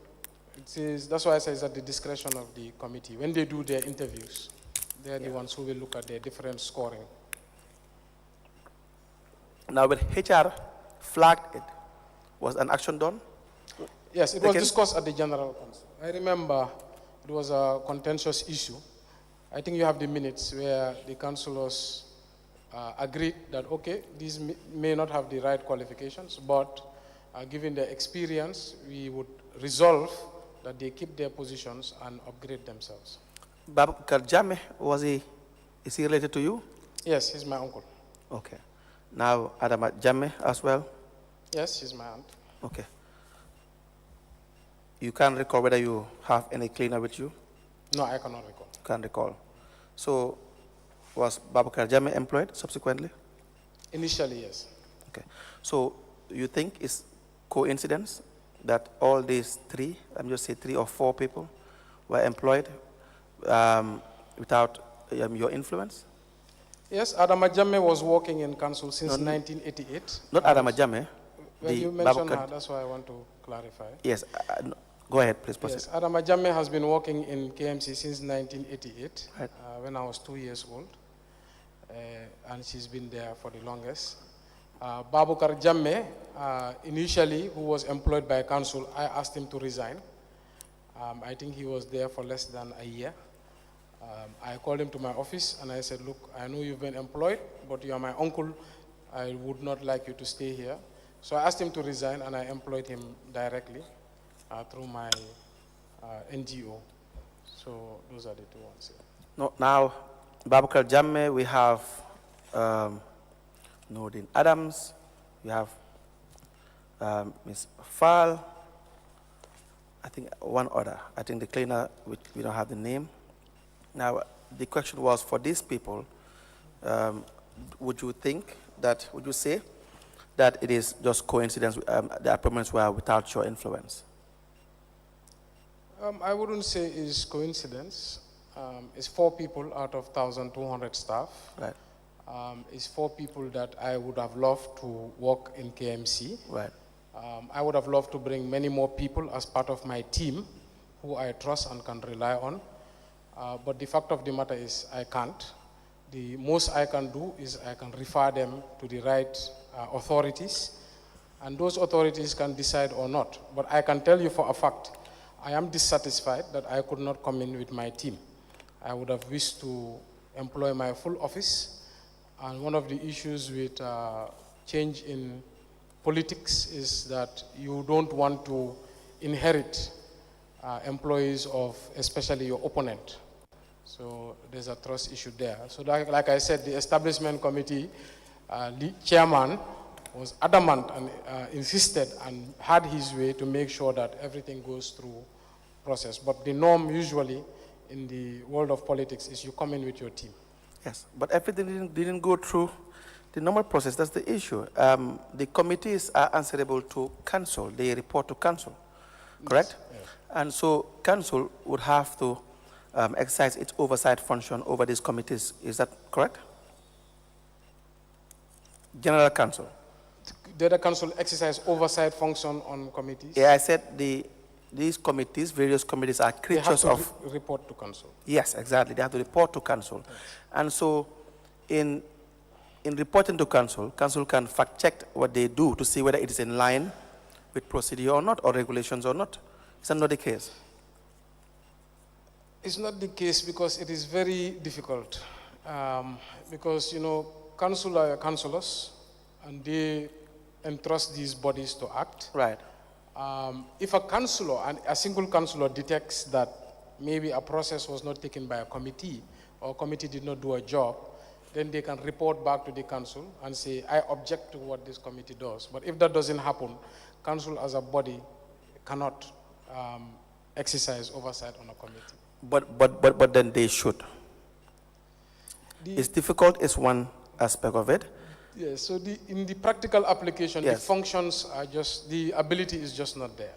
That's why I say it's at the discretion of the committee. When they do their interviews, they're the ones who will look at their different scoring. Now, when HR flagged it, was an action done? Yes, it was discussed at the General Council. I remember it was a contentious issue. I think you have the minutes where the councillors agreed that, okay, these may not have the right qualifications, but given their experience, we would resolve that they keep their positions and upgrade themselves. Yahya Jammeh, is he related to you? Yes, he's my uncle. Okay. Now, Yahya Jammeh as well? Yes, he's my aunt. Okay. You can't recall whether you have any cleaner with you? No, I cannot recall. Can't recall. So, was Yahya Jammeh employed subsequently? Initially, yes. Okay. So, you think it's coincidence that all these three, I'm just say 3 or 4 people, were employed without your influence? Yes, Yahya Jammeh was working in council since 1988. Not Yahya Jammeh. Well, you mentioned her, that's why I want to clarify. Yes, go ahead, please proceed. Yes, Yahya Jammeh has been working in KMC since 1988, right. When I was 2 years old, and she's been there for the longest. Babukar Jammeh, initially, who was employed by council, I asked him to resign. I think he was there for less than a year. I called him to my office and I said, look, I know you've been employed, but you are my uncle. I would not like you to stay here. So I asked him to resign and I employed him directly through my NGO. So those are the 2 ones. Yeah. No, now, Babukar Jammeh, we have Nuruddin Adams, we have Ms. Fall, I think one other. I think the cleaner, which we don't have the name. Now, the question was for these people, would you say that it is just coincidence, the appointments were without your influence? I wouldn't say it's coincidence. It's 4 people out of 1,200 staff. Right. It's 4 people that I would have loved to work in KMC. Right. I would have loved to bring many more people as part of my team who I trust and can rely on. But the fact of the matter is I can't. The most I can do is I can refer them to the right authorities, and those authorities can decide or not. But I can tell you for a fact, I am dissatisfied that I could not come in with my team. I would have wished to employ my full office, and one of the issues with change in politics is that you don't want to inherit employees of especially your opponent. So there's a trust issue there. So like I said, the establishment committee chairman was adamant and insisted and had his way to make sure that everything goes through process. But the norm usually in the world of politics is you come in with your team. Yes, but everything didn't go through the normal process. That's the issue. The committees are answerable to council. They report to council, correct? Yes. Yes. And so council would have to exercise its oversight function over these committees. Is that correct? General council. Did the council exercise oversight function on committees? Yeah, I said these committees, various committees, are creatures of... report to council. Yes, exactly. They have to report to council. Yes. And so in reporting to council, council can fact check what they do to see whether it is in line with procedure or not, or regulations or not. Is that not the case? It's not the case because it is very difficult. Because, you know, council are councillors and they entrust these bodies to act. Right. If a councillor, and a single councillor detects that maybe a process was not taken by a committee or a committee did not do a job, then they can report back to the council and say, I object to what this committee does. But if that doesn't happen, council as a body cannot exercise oversight on a committee. But then they should. It's difficult is one aspect of it. Yes, so in the practical application, yes, the functions are just, the ability is just not there.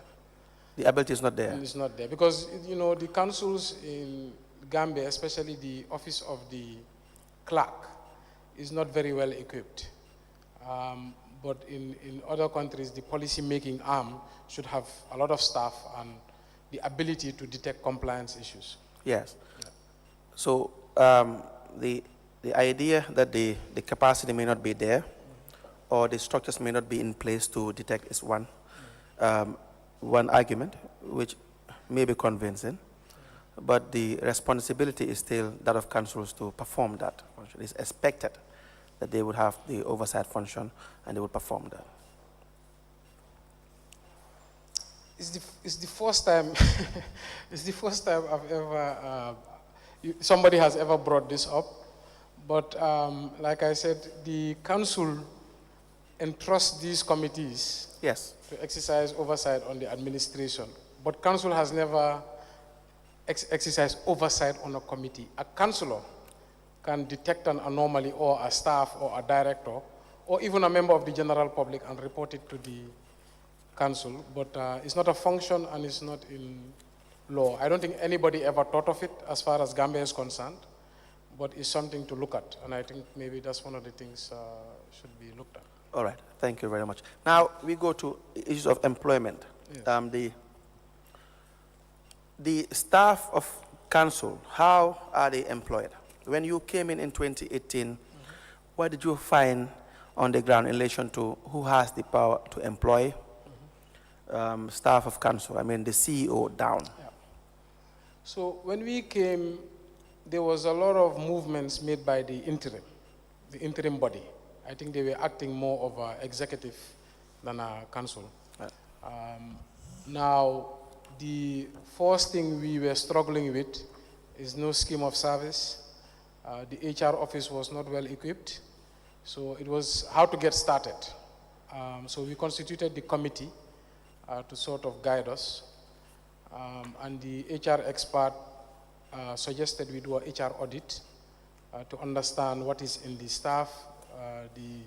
The ability is not there? And it's not there because, you know, the councils in Gambia, especially the office of the clerk, is not very well equipped. But in other countries, the policy-making arm should have a lot of staff and the ability to detect compliance issues. Yes. Yeah. So the idea that the capacity may not be there, or the structures may not be in place to detect is one argument, which may be convincing, but the responsibility is still that of councils to perform that function. It's expected that they would have the oversight function and they would perform that. It's the first time. It's the first time I've ever somebody has ever brought this up. But like I said, the council entrusts these committees, yes, to exercise oversight on the administration. But council has never exercised oversight on a committee. A councillor can detect an anomaly, or a staff or a director, or even a member of the general public, and report it to the council, but it's not a function and it's not in law. I don't think anybody ever thought of it as far as Gambia is concerned, but it's something to look at, and I think maybe that's one of the things should be looked at. All right, thank you very much. Now we go to issues of employment. Yes. The staff of council, how are they employed? When you came in 2018, what did you find on the ground in relation to who has the power to employ staff of council? I mean, the CEO down. Yeah. So when we came, there was a lot of movements made by the interim body. I think they were acting more of an executive than a council. Right. Now, the first thing we were struggling with is no scheme of service. The HR office was not well equipped, so it was how to get started. So we constituted the committee to sort of guide us, and the HR expert suggested we do a HR audit to understand what is in the staff, the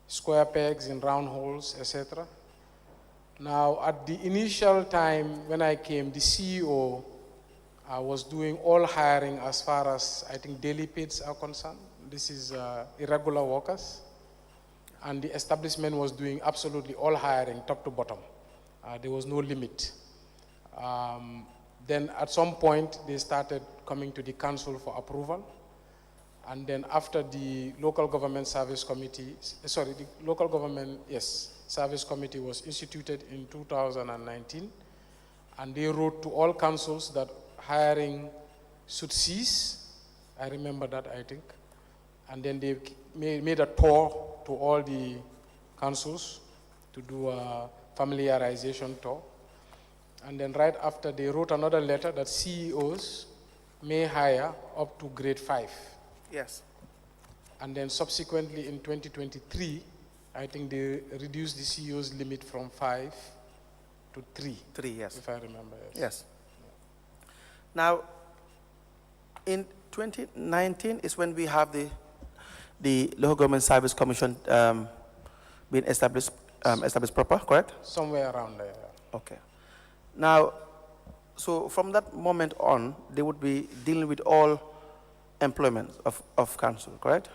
square pegs in round holes, etc. Now, at the initial time when I came, the CEO was doing all hiring as far as, I think, daily pays are concerned. This is irregular workers. And the establishment was doing absolutely all hiring, top to bottom. There was no limit. Then at some point, they started coming to the council for approval. And then after the local government service committee, sorry, the local government, yes, service committee was instituted in 2019. And they wrote to all councils that hiring should cease. I remember that, I think. And then they made a tour to all the councils to do a familiarization tour. And then right after, they wrote another letter that CEOs may hire up to grade 5. Yes. And then subsequently in 2023, I think they reduced the CEO's limit from 5 to 3. 3, yes. If I remember, yes. Yes. Now, in 2019 is when we have the Local Government Service Commission being established proper, correct? Somewhere around there. Yeah. Okay. Now, so from that moment on, they would be dealing with all employment of council, correct?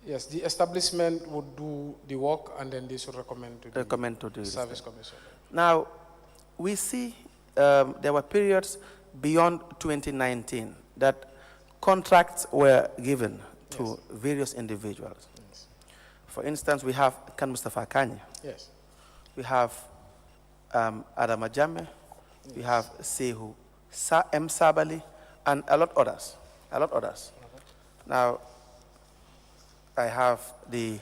Yes, the establishment would do the work and then they should recommend to the service commission. Now, we see there were periods beyond 2019 that contracts were given to various individuals. Yes. For instance, we have Kan Mustafa Kanye. Yes. We have Yahya Jammeh, we have Sehu M. Sabali, and a lot others. Now, I have the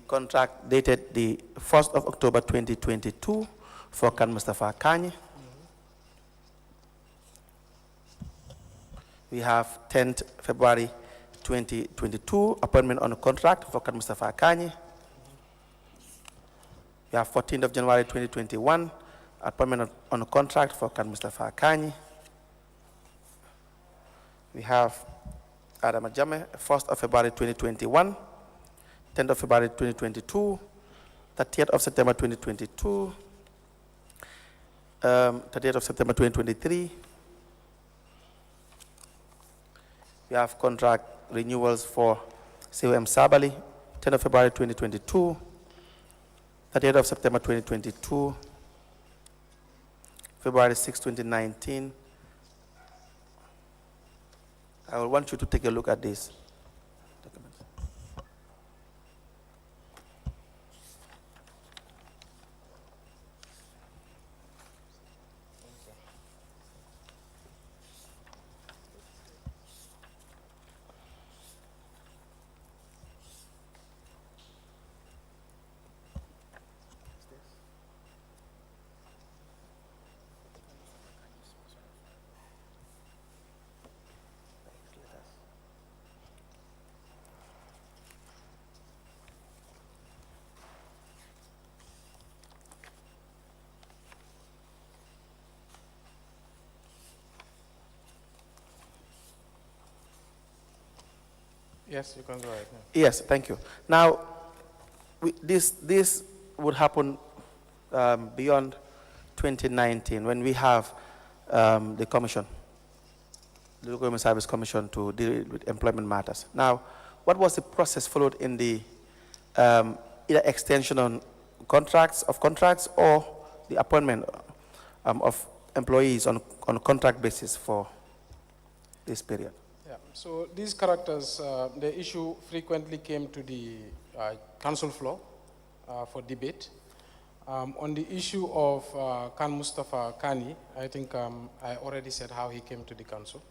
contract dated the 1st of October 2022 for Kan Mustafa Kanye. We have 10th February 2022, appointment on a contract for Kan Mustafa Kanye. We have 14th of January 2021, appointment on a contract for Kan Mustafa Kanye. We have Yahya Jammeh, 1st of February 2021, 10th of February 2022, 30th of September 2022, 30th of September 2023. We have contract renewals for COM Sabali, 10th of February 2022, 30th of September 2022, February 6, 2019. I will want you to take a look at this document. Yes, you can go ahead. Yeah. Yes, thank you. Now, this would happen beyond 2019 when we have the commission, the Local Government Service Commission, to deal with employment matters. Now, what was the process followed in the either extension on contracts or the appointment of employees on a contract basis for this period? Yeah. So these characters, the issue frequently came to the council floor for debate. On the issue of Kan Mustafa Kani, I think I already said how he came to the council.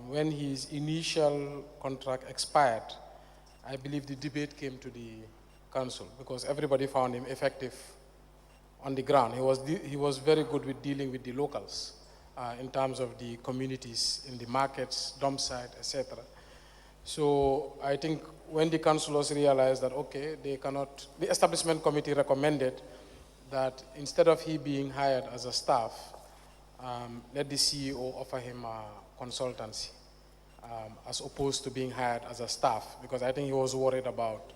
When his initial contract expired, I believe the debate came to the council because everybody found him effective on the ground. He was very good with dealing with the locals in terms of the communities in the markets, dump site, etc. So I think when the councillors realized that, okay, they cannot, the establishment committee recommended that instead of he being hired as a staff, let the CEO offer him a consultancy as opposed to being hired as a staff, because I think he was worried about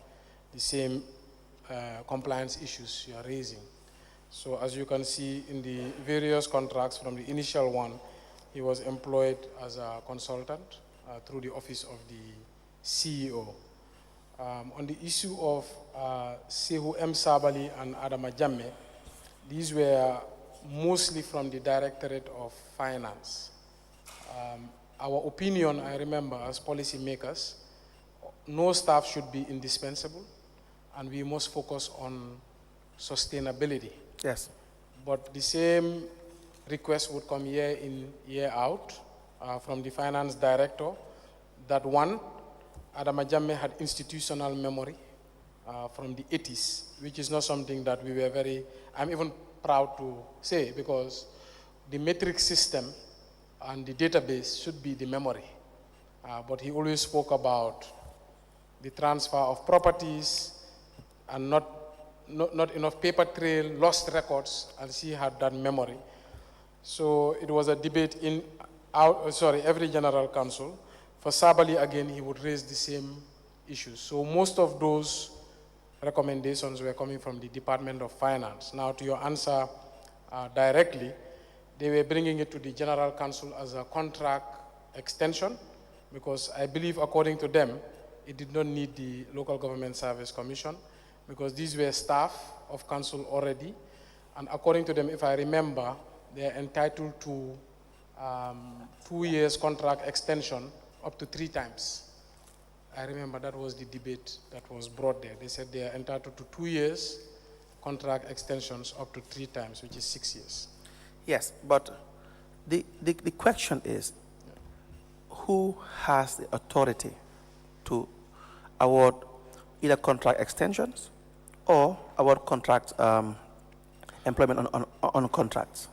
the same compliance issues you are raising. So as you can see in the various contracts from the initial one, he was employed as a consultant through the office of the CEO. On the issue of Sehu M. Sabali and Yahya Jammeh, these were mostly from the Directorate of Finance. Our opinion, I remember, as policymakers, no staff should be indispensable, and we must focus on sustainability. Yes. But the same request would come year in, year out from the finance director that one, Yahya Jammeh had institutional memory from the 80s, which is not something that we were I'm even proud to say, because the metric system and the database should be the memory. But he always spoke about the transfer of properties and not enough paper trail, lost records, and she had that memory. So it was a debate in every general council. For Sabali, again, he would raise the same issues. So most of those recommendations were coming from the Department of Finance. Now, to your answer directly, they were bringing it to the General Council as a contract extension, because I believe, according to them, it did not need the Local Government Service Commission, because these were staff of council already. And according to them, if I remember, they are entitled to 2 years contract extension up to 3 times. I remember that was the debate that was brought there. They said they are entitled to 2 years contract extensions up to 3 times, which is 6 years. Yes, but the question is, who has the authority to award either contract extensions or award contract employment on contracts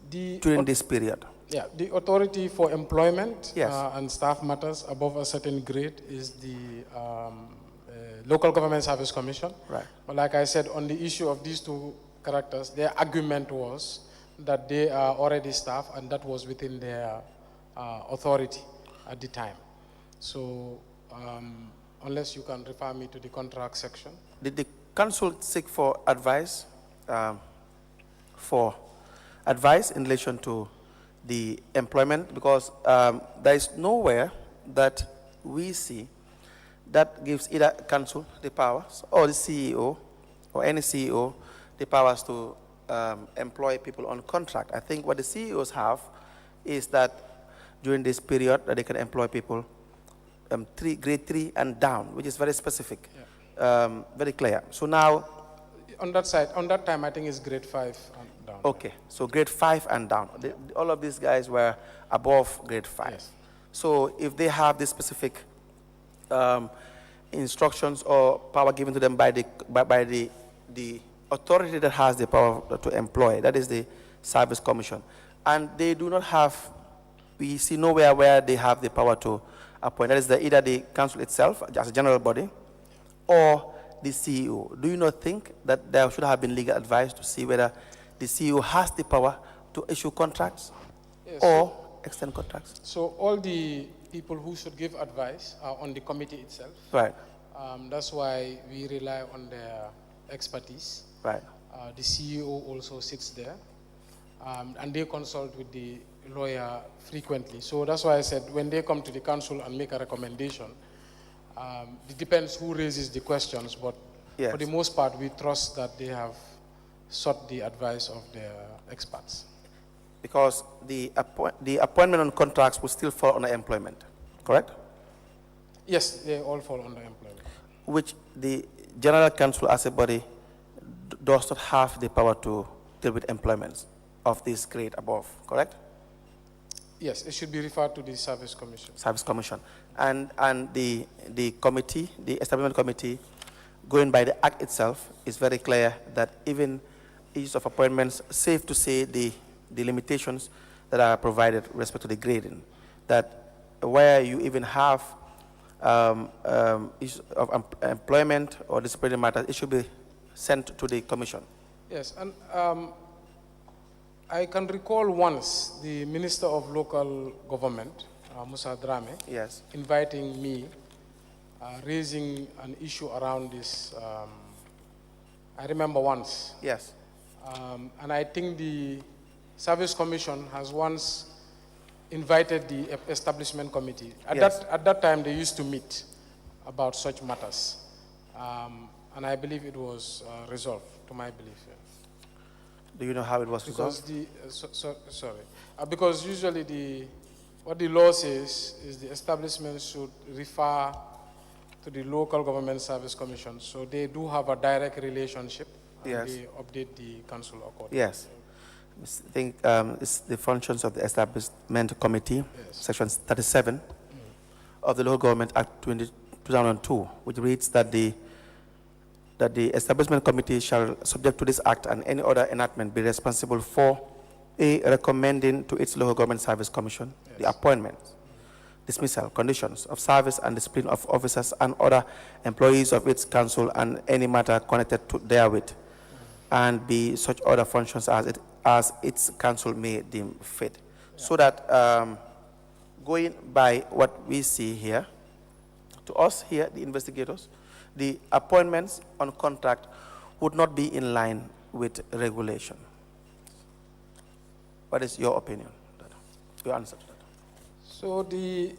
during this period? Yeah, the authority for employment Yes. And staff matters above a certain grade is the Local Government Service Commission. Right. But like I said, on the issue of these two characters, their argument was that they are already staff, and that was within their authority at the time. So unless you can refer me to the contract section. Did the council seek for advice in relation to the employment? Because there is nowhere that we see that gives either council the powers or the CEO or any CEO the powers to employ people on contract. I think what the CEOs have is that during this period that they can employ people grade 3 and down, which is very specific, very clear. So now, on that time, I think it's grade 5 and down. Okay, so grade 5 and down. All of these guys were above grade 5. Yes. So if they have this specific instructions or power given to them by the authority that has the power to employ, that is the Service Commission, and they do not have, we see nowhere where they have the power to appoint. That is either the council itself as a general body or the CEO. Do you not think that there should have been legal advice to see whether the CEO has the power to issue contracts or extend contracts? So all the people who should give advice are on the committee itself. Right. That's why we rely on their expertise. Right. The CEO also sits there, and they consult with the lawyer frequently. So that's why I said when they come to the council and make a recommendation, it depends who raises the questions, but Yes. for the most part, we trust that they have sought the advice of their experts. Because the appointment on contracts will still fall under employment, correct? Yes, they all fall under employment. Which the General Council as a body does not have the power to deal with employments of this grade above, correct? Yes, it should be referred to the Service Commission. Service Commission. And the committee, the establishment committee, going by the act itself, is very clear that even issues of appointments, safe to say the limitations that are provided with respect to the grading, that where you even have issues of employment or disciplinary matters, it should be sent to the commission. Yes, and I can recall once the Minister of Local Government, Musa Drame, Yes. inviting me, raising an issue around this. I remember once. Yes. And I think the Service Commission has once invited the establishment committee. At that time, they used to meet about such matters. And I believe it was resolved, to my belief. Yeah. Do you know how it was Because resolved? sorry, because usually what the law says is the establishment should refer to the local government service commission, so they do have a direct relationship, and Yes. they update the council accordingly. Yes. I think it's the functions of the Establishment Committee, Section 37 of the Local Government Act 2002, which reads that the Establishment Committee shall, subject to this Act and any other enactment, be responsible for A, recommending to its Local Government Service Commission the appointment, dismissal, conditions of service and discipline of officers and other employees of its council and any matter connected therewith, and B, such other functions as its council may deem fit. So that going by what we see here, to us here, the investigators, the appointments on contract would not be in line with regulation. What is your opinion? Your answer to that? So the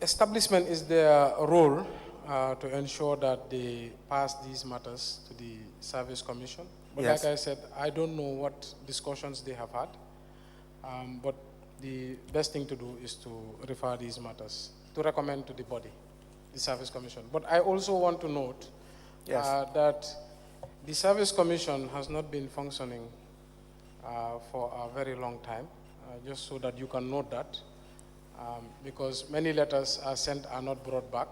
establishment is their role to ensure that they pass these matters to the service commission. But Yes. like I said, I don't know what discussions they have had, but the best thing to do is to refer these matters, to recommend to the body, the service commission. But I also want to note that the service commission has not been functioning for a very long time, just so that you can note that, because many letters are sent are not brought back,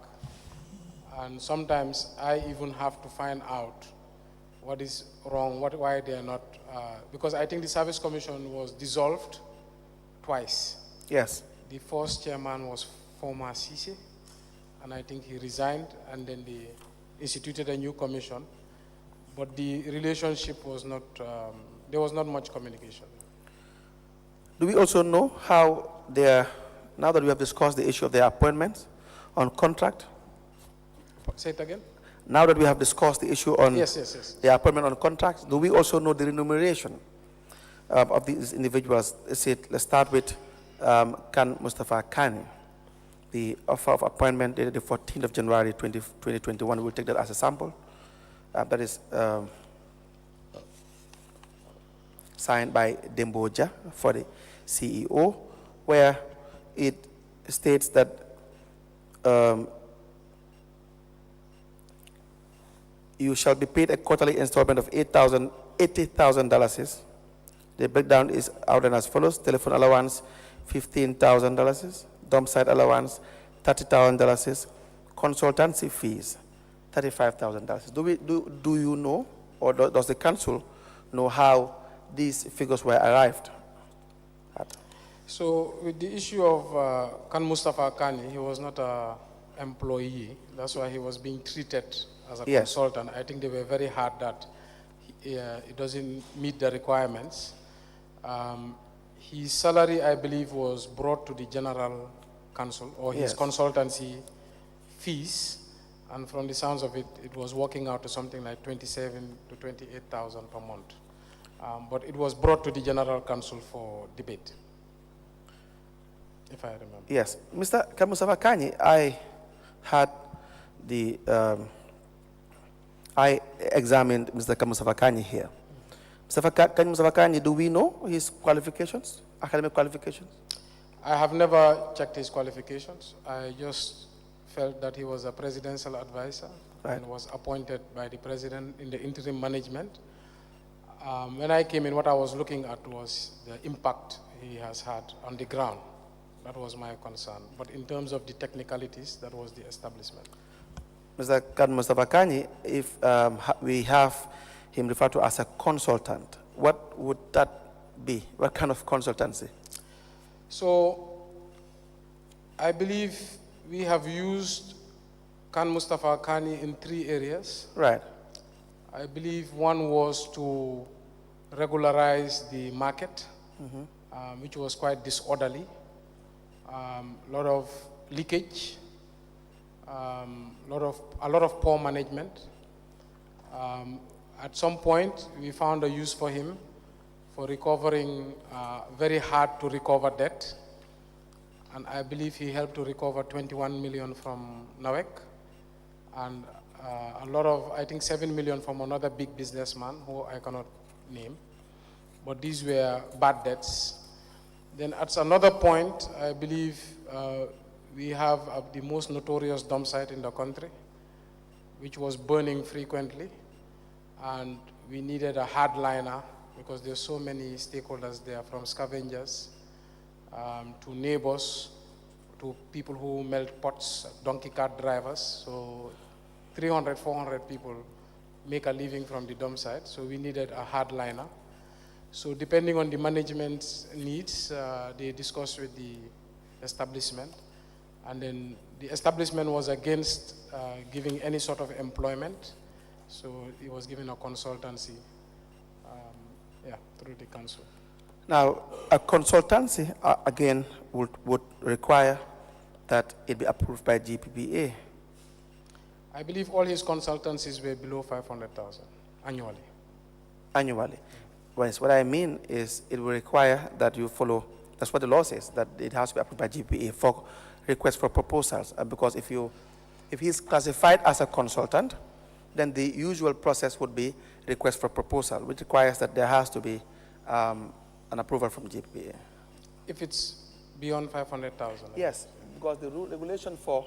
and sometimes I even have to find out what is wrong, why they are not, because I think the service commission was dissolved twice. Yes. The first chairman was former Sisi, and I think he resigned, and then they instituted a new commission, but the relationship was not, there was not much communication. Do we also know how now that we have discussed the issue of their appointments on contract? Say it again? Now that we have discussed the issue on Yes. the appointment on contracts, do we also know the remuneration of these individuals? Let's start with Khan Mustafa Kani. The offer of appointment dated the 14th of January 2021. We'll take that as a sample. That is signed by Demboja for the CEO, where it states that you shall be paid a quarterly installment of $80,000. The breakdown is outlined as follows: telephone allowance, $15,000, dump site allowance, $30,000, consultancy fees, $35,000. Do you know, or does the council know how these figures were arrived at? So with the issue of Khan Mustafa Kani, he was not an employee. That's why he was being treated as a consultant. I think they were very hard that it doesn't meet the requirements. His salary, I believe, was brought to the general council, or his consultancy fees, and from the sounds of it, it was working out to something like 27 to 28,000 per month. But it was brought to the general council for debate, if I remember. Yes, Mr. Mustafa Kani, I examined Mr. Mustafa Kani here. Mr. Mustafa Kani, do we know his qualifications, academic qualifications? I have never checked his qualifications. I just felt that he was a presidential advisor and was appointed by the president in the interim management. When I came in, what I was looking at was the impact he has had on the ground. That was my concern. But in terms of the technicalities, that was the establishment. Mr. Mustafa Kani, if we have him referred to as a consultant, what would that be? What kind of consultancy? So I believe we have used Khan Mustafa Kani in 3 areas. Right. I believe one was to regularize the market, which was quite disorderly. A lot of leakage, a lot of poor management. At some point, we found a use for him for recovering very hard to recover debt. And I believe he helped to recover 21 million from NAWEC, and a lot of, I think 7 million from another big businessman who I cannot name. but these were bad debts. Then at another point, I believe we have the most notorious dump site in the country, which was burning frequently, and we needed a hardliner because there's so many stakeholders there, from scavengers to neighbors, to people who melt pots, donkey cart drivers. So 300, 400 people make a living from the dump site, so we needed a hardliner. So depending on the management's needs, they discussed with the establishment, and then the establishment was against giving any sort of employment, so it was given a consultancy through the council. Now, a consultancy, again, would require that it be approved by GPPA. I believe all his consultancies were below 500,000 annually. Annually. Whereas what I mean is it will require that you follow, that's what the law says, that it has to be approved by GPPA for requests for proposals. Because if he's classified as a consultant, then the usual process would be request for proposal, which requires that there has to be an approval from GPPA. If it's beyond 500,000? Yes, because the regulation for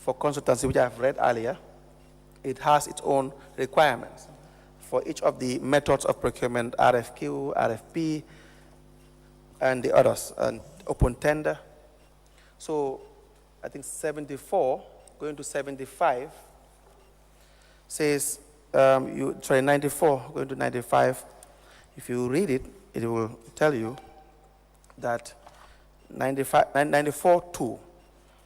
consultancy, which I've read earlier, it has its own requirements for each of the methods of procurement, RFQ, RFP, and the others, and open tender. So I think 74 going to 75 says, 94 going to 95, if you read it, it will tell you that 94.2,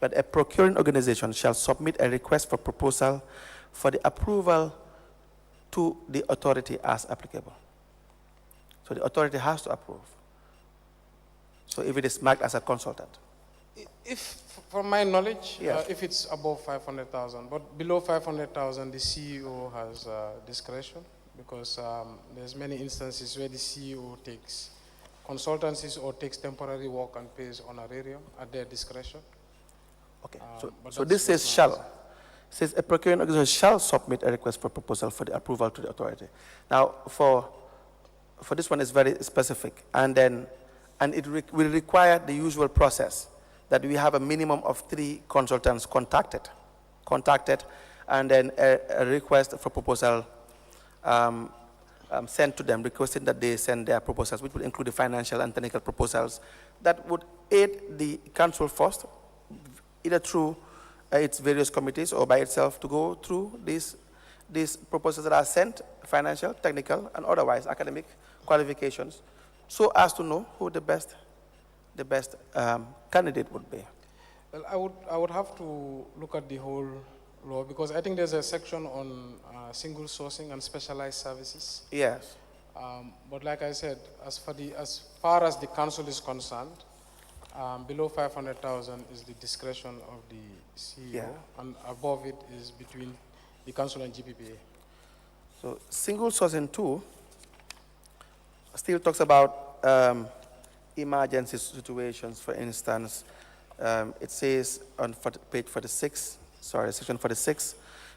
that a procuring organization shall submit a request for proposal for the approval to the authority as applicable. So the authority has to approve. So if it is marked as a consultant. If, from my knowledge, Yes. if it's above 500,000, but below 500,000, the CEO has discretion, because there's many instances where the CEO takes consultancies or takes temporary work and pays honorarium at their discretion. Okay, so this says shall. It says a procuring organization shall submit a request for proposal for the approval to the authority. Now, for this one, it's very specific, and it will require the usual process that we have a minimum of 3 consultants contacted, and then a request for proposal sent to them, requesting that they send their proposals, which will include the financial and technical proposals that would aid the council first, either through its various committees or by itself, to go through these proposals that are sent, financial, technical, and otherwise academic qualifications, so as to know who the best candidate would be. Well, I would have to look at the whole law, because I think there's a section on single sourcing and specialized services. Yes. But like I said, as far as the council is concerned, below 500,000 is the discretion of the CEO, and above it is between the council and GPPA. So single sourcing 2 still talks about emergency situations. For instance, it says on page 46, section 46,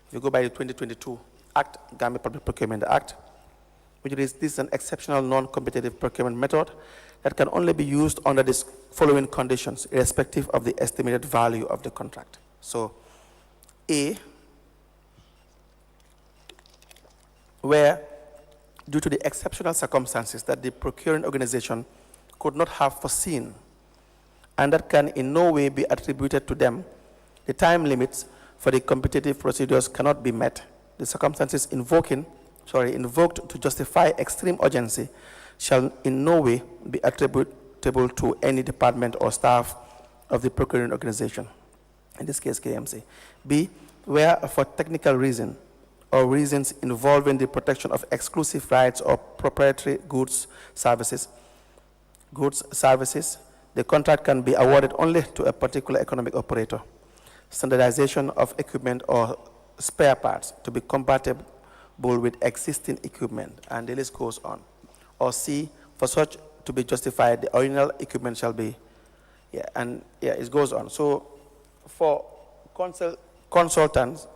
if you go by the 2022 Act, Gambia Public Procurement Act, which is this is an exceptional non-competitive procurement method that can only be used under these following conditions, irrespective of the estimated value of the contract. So, A, where due to the exceptional circumstances that the procuring organization could not have foreseen, and that can in no way be attributed to them, the time limits for the competitive procedures cannot be met. The circumstances invoked to justify extreme urgency shall in no way be attributable to any department or staff of the procuring organization, in this case KMC. B, where for technical reason or reasons involving the protection of exclusive rights or proprietary goods, services, the contract can be awarded only to a particular economic operator. Standardization of equipment or spare parts to be compatible with existing equipment, and the list goes on. Or C, for such to be justified, the original equipment shall be, it goes on. So for consultants,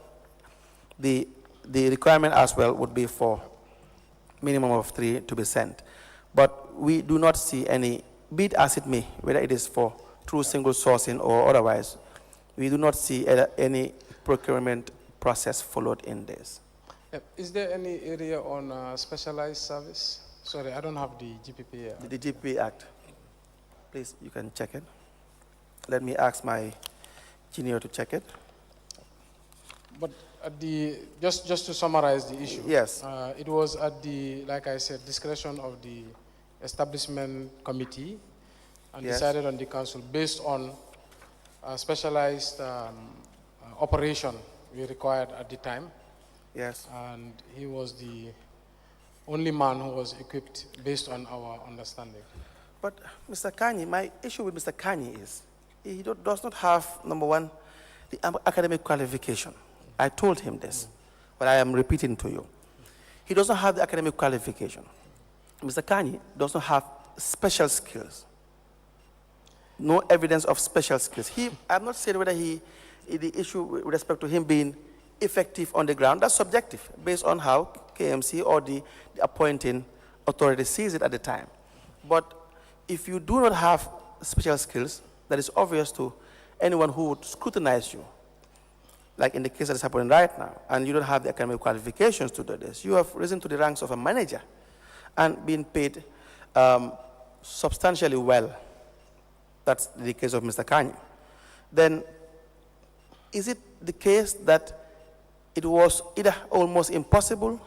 the requirement as well would be for minimum of 3 to be sent. But we do not see any, be it as it may, whether it is for through single sourcing or otherwise, we do not see any procurement process followed in this. Is there any area on specialized service? Sorry, I don't have the GPP Act. The GPP Act. Please, you can check it. Let me ask my junior to check it. But at the, just to summarize the issue. Yes. It was at the, like I said, discretion of the establishment committee and Yes. decided on the council based on a specialized operation we required at the time. Yes. And he was the only man who was equipped based on our understanding. But Mr. Kanye, my issue with Mr. Kanye is he does not have, number one, the academic qualification. I told him this, but I am repeating to you. He doesn't have the academic qualification. Mr. Kanye does not have special skills. No evidence of special skills. I'm not saying whether the issue with respect to him being effective on the ground, that's subjective, based on how KMC or the appointing authority sees it at the time. But if you do not have special skills, that is obvious to anyone who would scrutinize you, like in the case that is happening right now, and you don't have the academic qualifications to do this. You have risen to the ranks of a manager and been paid substantially well. That's the case of Mr. Kanye. Then, is it the case that it was either almost impossible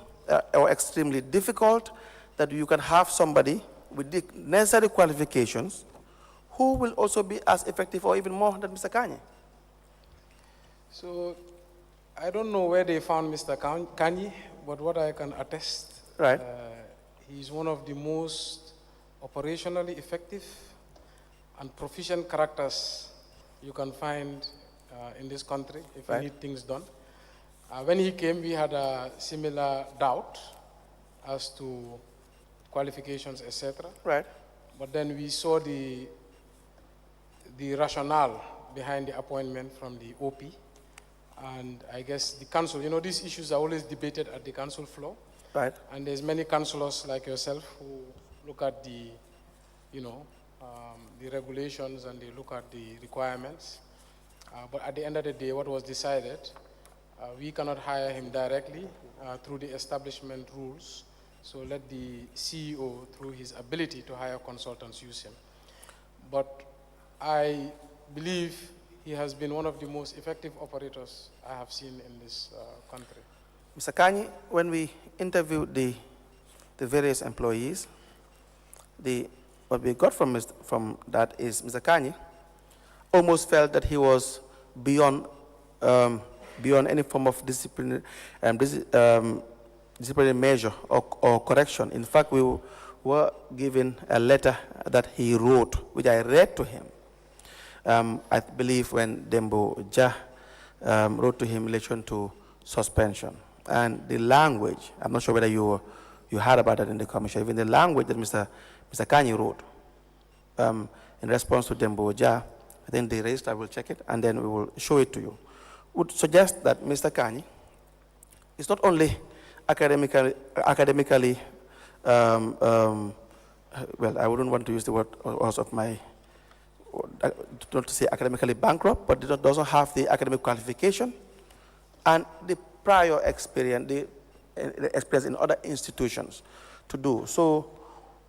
or extremely difficult that you can have somebody with the necessary qualifications who will also be as effective or even more than Mr. Kanye? So, I don't know where they found Mr. Kanye, but what I can attest, Right. He's one of the most operationally effective and proficient characters you can find in this country if you need things done. When he came, we had a similar doubt as to qualifications, etc. Right. But then we saw the rationale behind the appointment from the OP. And I guess the council, you know, these issues are always debated at the council floor. Right. And there's many councillors like yourself who look at the, you know, the regulations and they look at the requirements. But at the end of the day, what was decided, we cannot hire him directly through the establishment rules. So let the CEO, through his ability to hire consultants, use him. But I believe he has been one of the most effective operators I have seen in this country. Mr. Kanye, when we interviewed the various employees, what we got from that is Mr. Kanye almost felt that he was beyond any form of disciplinary measure or correction. In fact, we were given a letter that he wrote, which I read to him. I believe when Dembo Jah wrote to him in relation to suspension. And the language, I'm not sure whether you heard about that in the commission, even the language that Mr. Kanye wrote in response to Dembo Jah, I think the registrar will check it and then we will show it to you, would suggest that Mr. Kanye is not only academically well, I wouldn't want to use the word of my, not to say academically bankrupt, but doesn't have the academic qualification and the prior experience, the experience in other institutions to do. So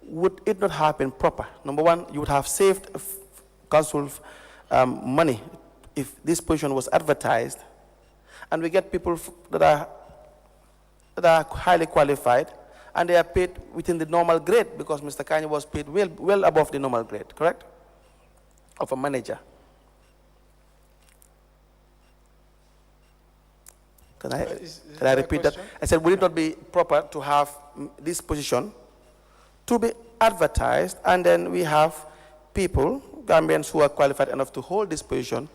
would it not have been proper? Number one, you would have saved council money if this position was advertised and we get people that are highly qualified and they are paid within the normal grade because Mr. Kanye was paid well above the normal grade, correct? Of a manager. Can I repeat that? I said, would it not be proper to have this position to be advertised and then we have people, Gambians who are qualified enough to hold this position,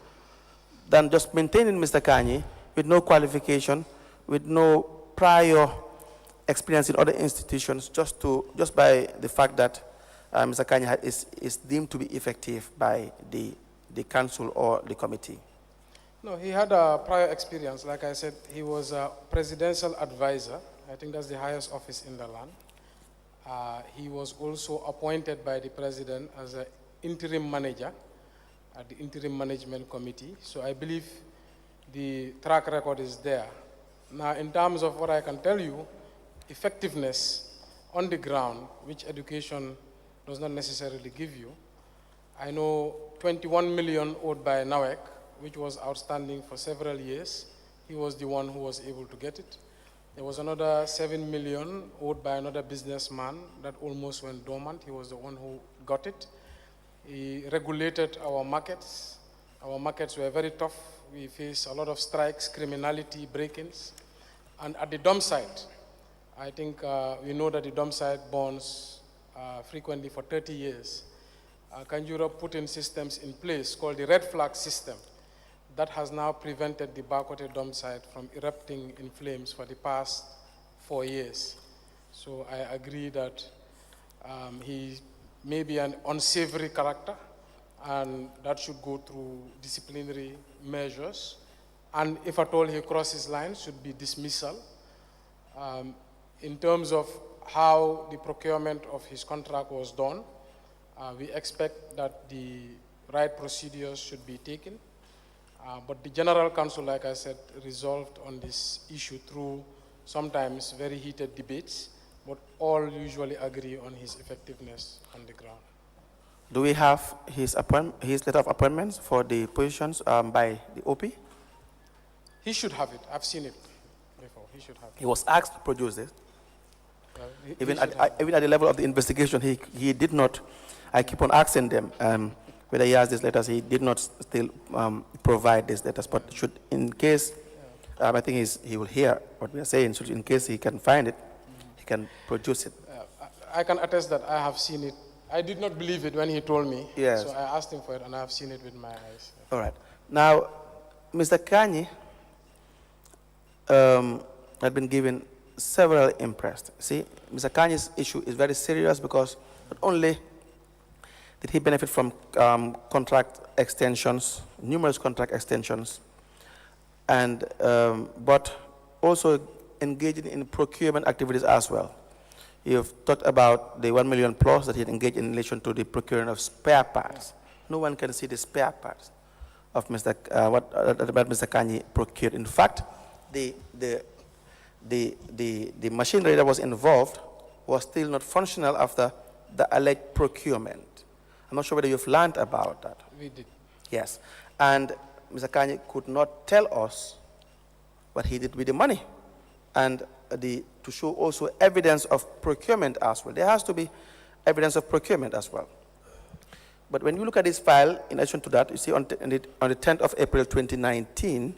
than just maintaining Mr. Kanye with no qualification, with no prior experience in other institutions, just by the fact that Mr. Kanye is deemed to be effective by the council or the committee? No, he had a prior experience. Like I said, he was a presidential advisor. I think that's the highest office in the land. He was also appointed by the president as an interim manager at the interim management committee. So I believe the track record is there. Now, in terms of what I can tell you, effectiveness on the ground, which education does not necessarily give you, I know 21 million owed by NAWEC, which was outstanding for several years. He was the one who was able to get it. There was another 7 million owed by another businessman that almost went dormant. He was the one who got it. He regulated our markets. Our markets were very tough. We faced a lot of strikes, criminality, break-ins. And at the dump site, I think we know that the dump site burns frequently for 30 years. Kanjura put in systems in place called the red flag system that has now prevented the Bakote dump site from erupting in flames for the past 4 years. So I agree that he may be an unsavory character, and that should go through disciplinary measures. And if at all he crosses lines, should be dismissal. In terms of how the procurement of his contract was done, we expect that the right procedures should be taken. But the General Council, like I said, resolved on this issue through sometimes very heated debates, but all usually agree on his effectiveness on the ground. Do we have his letter of appointments for the positions by the OP? He should have it. I've seen it before. He should have it. He was asked to produce it. Even at the level of the investigation, he did not. I keep on asking them whether he has these letters. He did not still provide these letters. But should, in case, I think he will hear what we are saying. So in case he can find it, he can produce it. I can attest that I have seen it. I did not believe it when he told me. Yes. So I asked him for it, and I have seen it with my eyes. All right. Now, Mr. Kanyi had been given several impressed. See, Mr. Kanyi's issue is very serious because not only did he benefit from contract extensions, numerous contract extensions, and but also engaging in procurement activities as well. You've talked about the 1 million plus that he had engaged in relation to the procuring of spare parts. No one can see the spare parts of Mr. What Mr. Kanyi procured. In fact, the machinery that was involved was still not functional after the alleged procurement. I'm not sure whether you've learned about that. We did. Yes. And Mr. Kanyi could not tell us what he did with the money. And to show also evidence of procurement as well. There has to be evidence of procurement as well. But when you look at this file, in addition to that, you see on the 10th of April 2019,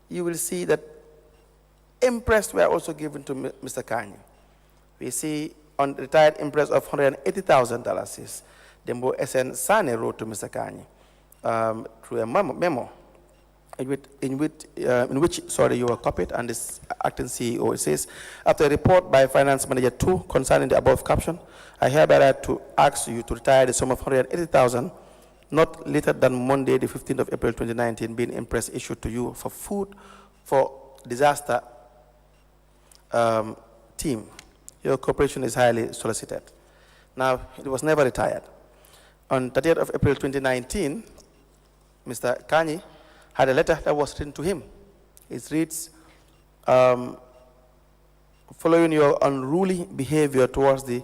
you will see that imprest were also given to Mr. Kanyi. We see on retired imprest of $180,000 is Dembo SN Sane wrote to Mr. Kanyi through a memo in which you were copied, and this acting CEO, it says, after a report by Finance Manager 2 concerning the above caption, I hereby write to ask you to retire the sum of $180,000 not later than Monday, the 15th of April 2019, being impress issued to you for food for disaster team. Your cooperation is highly solicited. Now, it was never retired. On 30th of April 2019, Mr. Kanyi had a letter that was written to him. It reads, following your unruly behavior towards the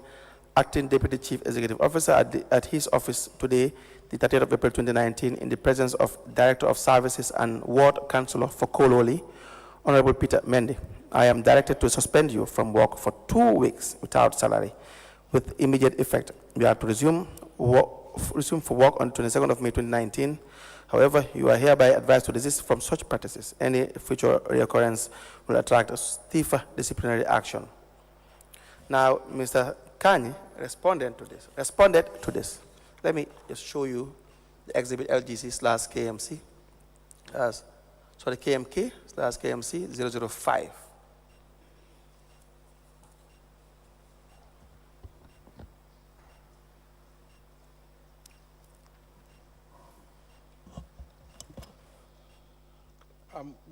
acting Deputy Chief Executive Officer at his office today, the 30th of April 2019, in the presence of Director of Services and Ward Councillor for Kololi, Honorable Peter Mendy, I am directed to suspend you from work for 2 weeks without salary with immediate effect. You are to resume for work on 22nd of May 2019. However, you are hereby advised to desist from such practices. Any future reoccurrence will attract a stiffer disciplinary action. Now, Mr. Kanyi responded to this. Let me just show you the exhibit LGC/KMC, KMK/KMC 005.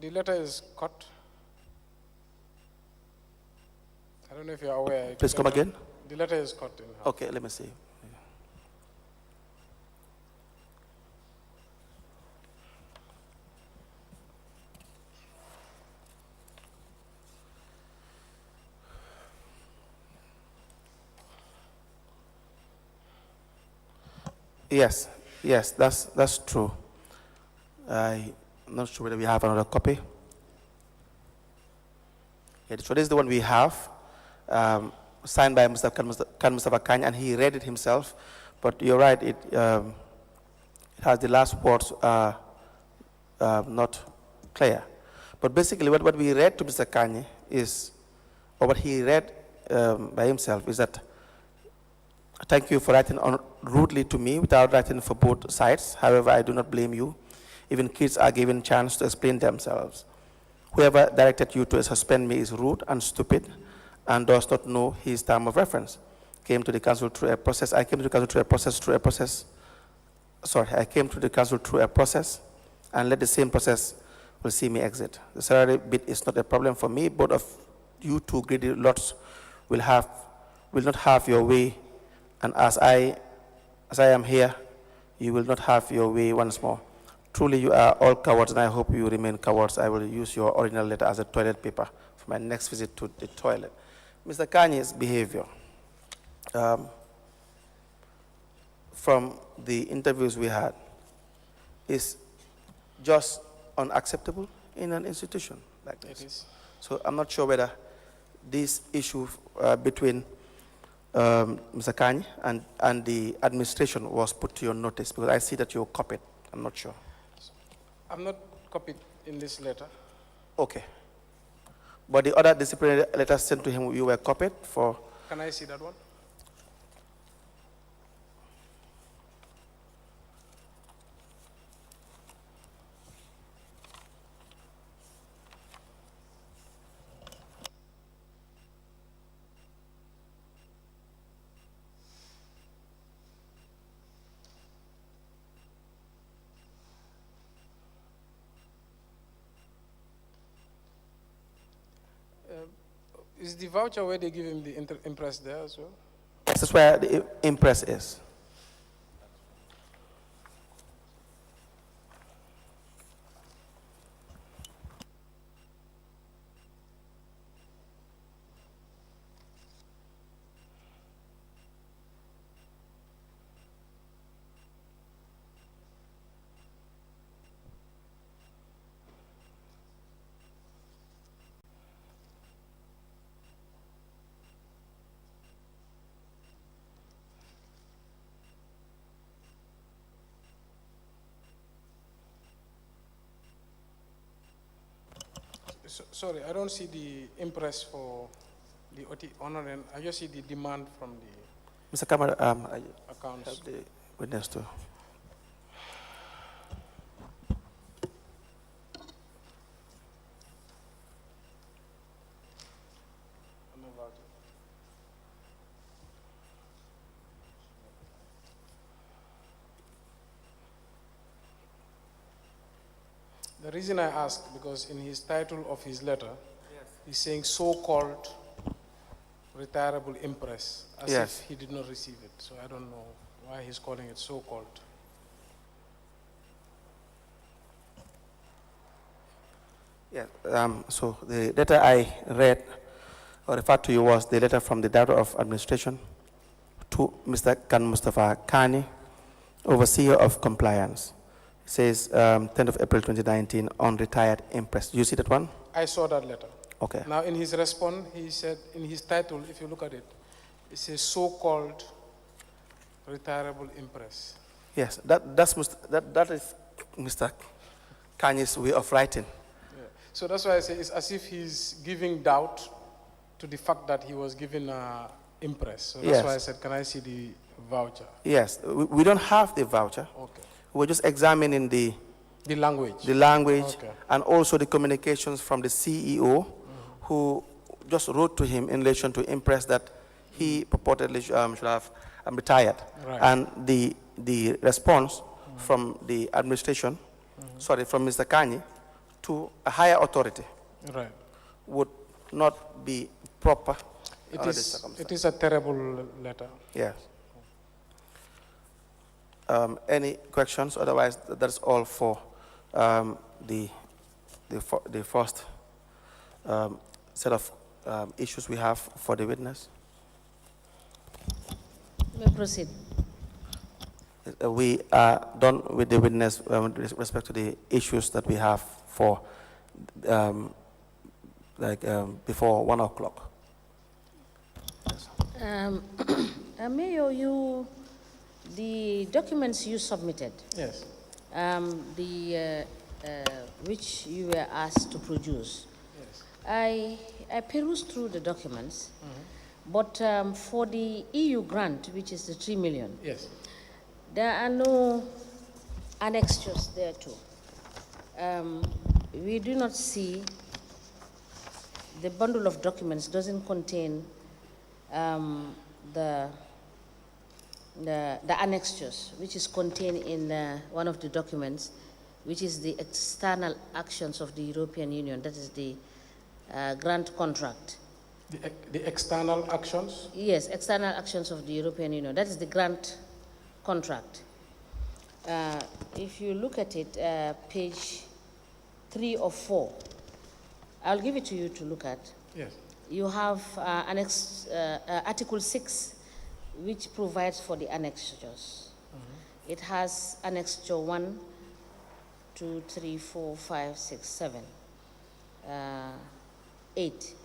The letter is cut. I don't know if you're aware. Please come again. The letter is cut in half. Okay, let me see. Yes, yes, that's true. I'm not sure whether we have another copy. Yeah, so this is the one we have, signed by Mr. Kan Mustafa Kany, and he read it himself. But you're right, it has the last words not clear. But basically, what we read to Mr. Kany is, or what he read by himself, is that, thank you for writing rudely to me without writing for both sides. However, I do not blame you. Even kids are given chance to explain themselves. Whoever directed you to suspend me is rude and stupid and does not know his term of reference. Came to the council through a process. I came to the council through a process. I came to the council through a process, and let the same process will see me exit. The salary bit is not a problem for me. Both of you two greedy lots will not have your way. And as I am here, you will not have your way once more. Truly, you are all cowards, and I hope you remain cowards. I will use your original letter as a toilet paper for my next visit to the toilet. Mr. Kanye's behavior, from the interviews we had, is just unacceptable in an institution like this. It is. So I'm not sure whether this issue between Mr. Kanye and the administration was put to your notice, because I see that you're copied. I'm not sure. I'm not copied in this letter. Okay. But the other disciplinary letters sent to him, you were copied for? Can I see that one? Is the voucher where they give him the impress there as well? This is where the impress is. Sorry, I don't see the impress for the honor, and I just see the demand from the Mr. Kamara, accounts. have the witness too. The reason I ask, because in his title of his letter, he's saying so-called retirable impress, as if he did not receive it. So I don't know why he's calling it so-called. Yeah, so the letter I read or referred to you was the letter from the Director of Administration to Mr. Kan Mustafa Kany, Overseer of Compliance. It says 10th of April 2019 on retired impress. Do you see that one? I saw that letter. Okay. Now in his response, he said, in his title, if you look at it, it says so-called retirable impress. Yes, that is Mr. Kanye's way of writing. Yeah. So that's why I say it's as if he's giving doubt to the fact that he was given impress. So that's why I said, can I see the voucher? Yes, we don't have the voucher. Okay. We're just examining the language, and also the communications from the CEO, who just wrote to him in relation to impress that he purportedly should have retired. Right. And the response from the administration, from Mr. Kanye to a higher authority would not be proper under this circumstance. It is a terrible letter. Yes. Any questions? Otherwise, that's all for the first set of issues we have for the witness. You may proceed. We are done with the witness with respect to the issues that we have for before 1 o'clock. Mayor, the documents you submitted, Yes. which you were asked to produce, Yes. I perused through the documents, but for the EU grant, which is the 3 million, Yes. there are no annexures there too. We do not see, the bundle of documents doesn't contain the annexures, which is contained in one of the documents, which is the external actions of the European Union, that is the grant contract. The external actions? Yes, external actions of the European Union, that is the grant contract. If you look at it, page 3 or 4, I'll give it to you to look at. Yes. You have Article 6, which provides for the annexures. It has annexure 1, 2, 3, 4, 5, 6, 7, 8.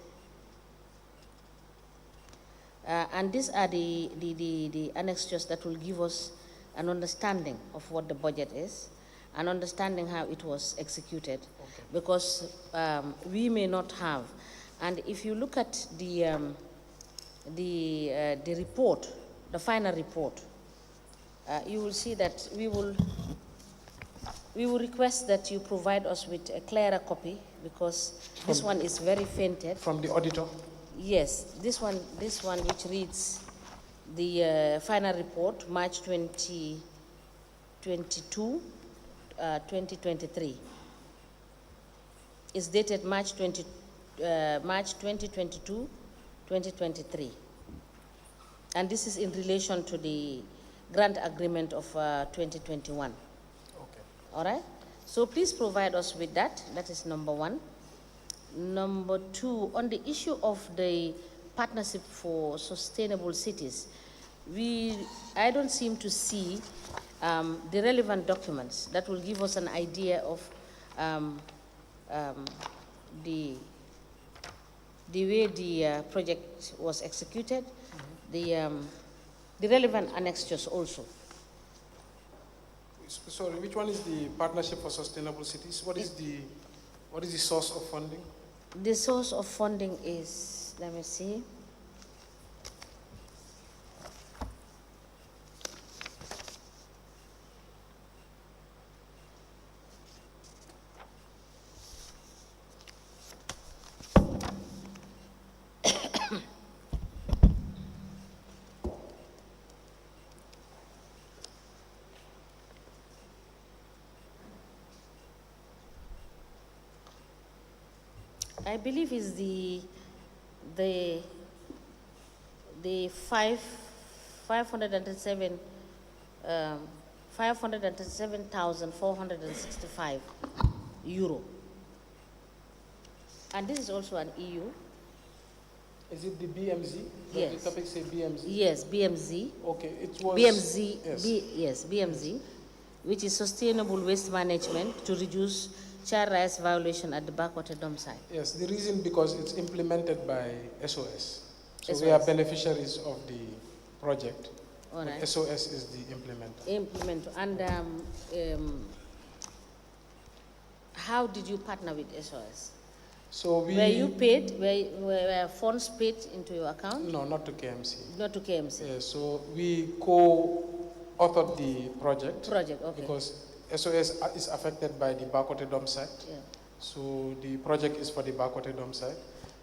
And these are the annexures that will give us an understanding of what the budget is, an understanding how it was executed, because we may not have. And if you look at the report, the final report, you will see that we will request that you provide us with a clearer copy, because this one is very fainted. From the auditor? Yes, this one which reads the final report, March 2022, 2023. Is dated March 2022, 2023. And this is in relation to the grant agreement of 2021. Okay. All right? So please provide us with that. That is number 1. Number 2, on the issue of the Partnership for Sustainable Cities, I don't seem to see the relevant documents that will give us an idea of the way the project was executed, the relevant annexures also. Sorry, which one is the Partnership for Sustainable Cities? What is the source of funding? The source of funding is, let me see. I believe is the 537,465 euro, and this is also an EU. Is it the BMZ? Yes. Does the topic say BMZ? Yes, BMZ. Okay, it was BMZ. Yes. BMZ, which is Sustainable Waste Management to reduce child rights violation at the backwater dump site. Yes, the reason because it's implemented by SOS. So SOS. we are beneficiaries of the project. All right. SOS is the implementer. And how did you partner with SOS? So we... Were you paid? Were funds paid into your account? No, not to KMC. Not to KMC. Yeah, so we co-authored the project. Project, okay. Because SOS is affected by the backwater dump site. Yeah. So the project is for the backwater dump site.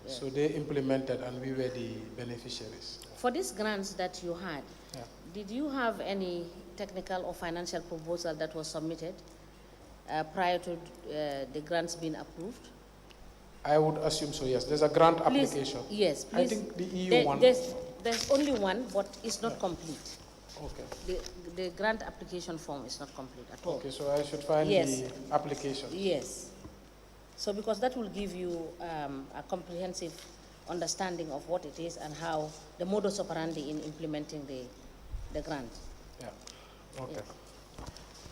Yeah. So they implemented and we were the beneficiaries. For these grants that you had, yeah, did you have any technical or financial proposal that was submitted prior to the grants being approved? I would assume so, yes. There's a grant Please, application. yes, please. I think the EU one. There's only one, but it's not complete. Okay. The grant application form is not complete at all. Okay, so I should find the application. Yes. So because that will give you a comprehensive understanding of what it is and how the modus operandi in implementing the grant. Yeah. Okay. Yes.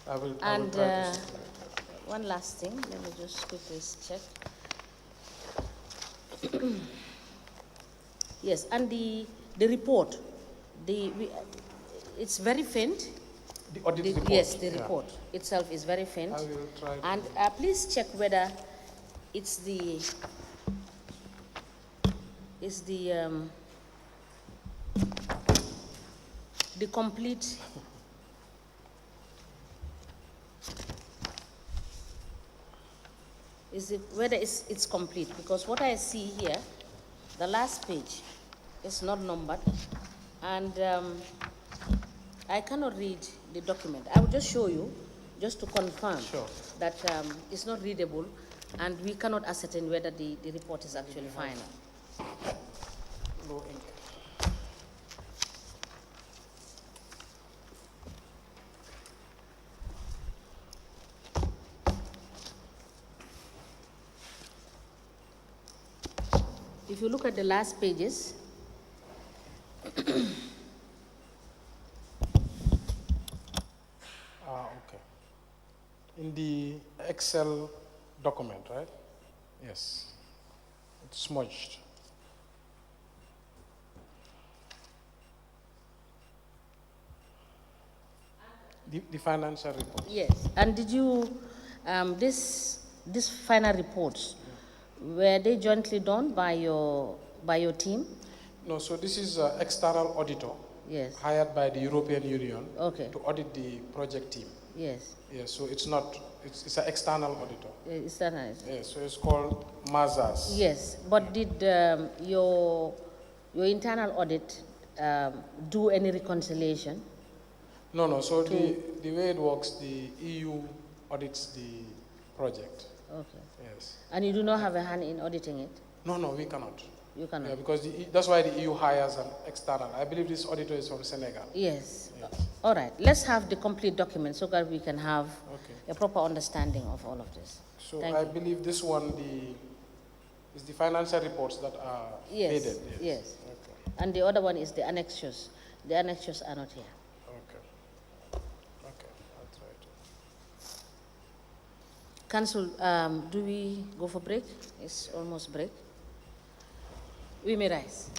I will And try to one last thing, let me just quickly check. Yes, and the report, it's very faint. the audit report. Yes, the report itself is very faint. I will try to. And please check whether it's the complete. Whether it's complete, because what I see here, the last page is not numbered, and I cannot read the document. I will just show you, just to confirm that it's not readable, and we cannot ascertain whether the report is actually final. Low ink. If you look at the last pages, Okay. In the Excel document, right? Yes. It's smudged. The financial report. yes. And did you, this final reports, were they jointly done by your team? No, so this is an external auditor Yes. hired by the European Union Okay. to audit the project team. Yes. Yes, so it's not, it's an external auditor. Is that nice? Yes, so it's called Mazars. Yes, but did your internal audit do any reconciliation? No, no, so the way it works, the EU audits the project. Okay. Yes. And you do not have a hand in auditing it? No, no, we cannot. You cannot? Yeah, because that's why the EU hires an external. I believe this auditor is from Senegal. Yes. Yes. All right. Let's have the complete document so that we can have a proper understanding of all of this. So Thank I you. believe this one is the financial reports that are faded. Yes. Okay. And the other one is the annexures. The annexures are not here. Okay. Okay, I'll try to. Council, do we go for break? It's almost break. We may rise.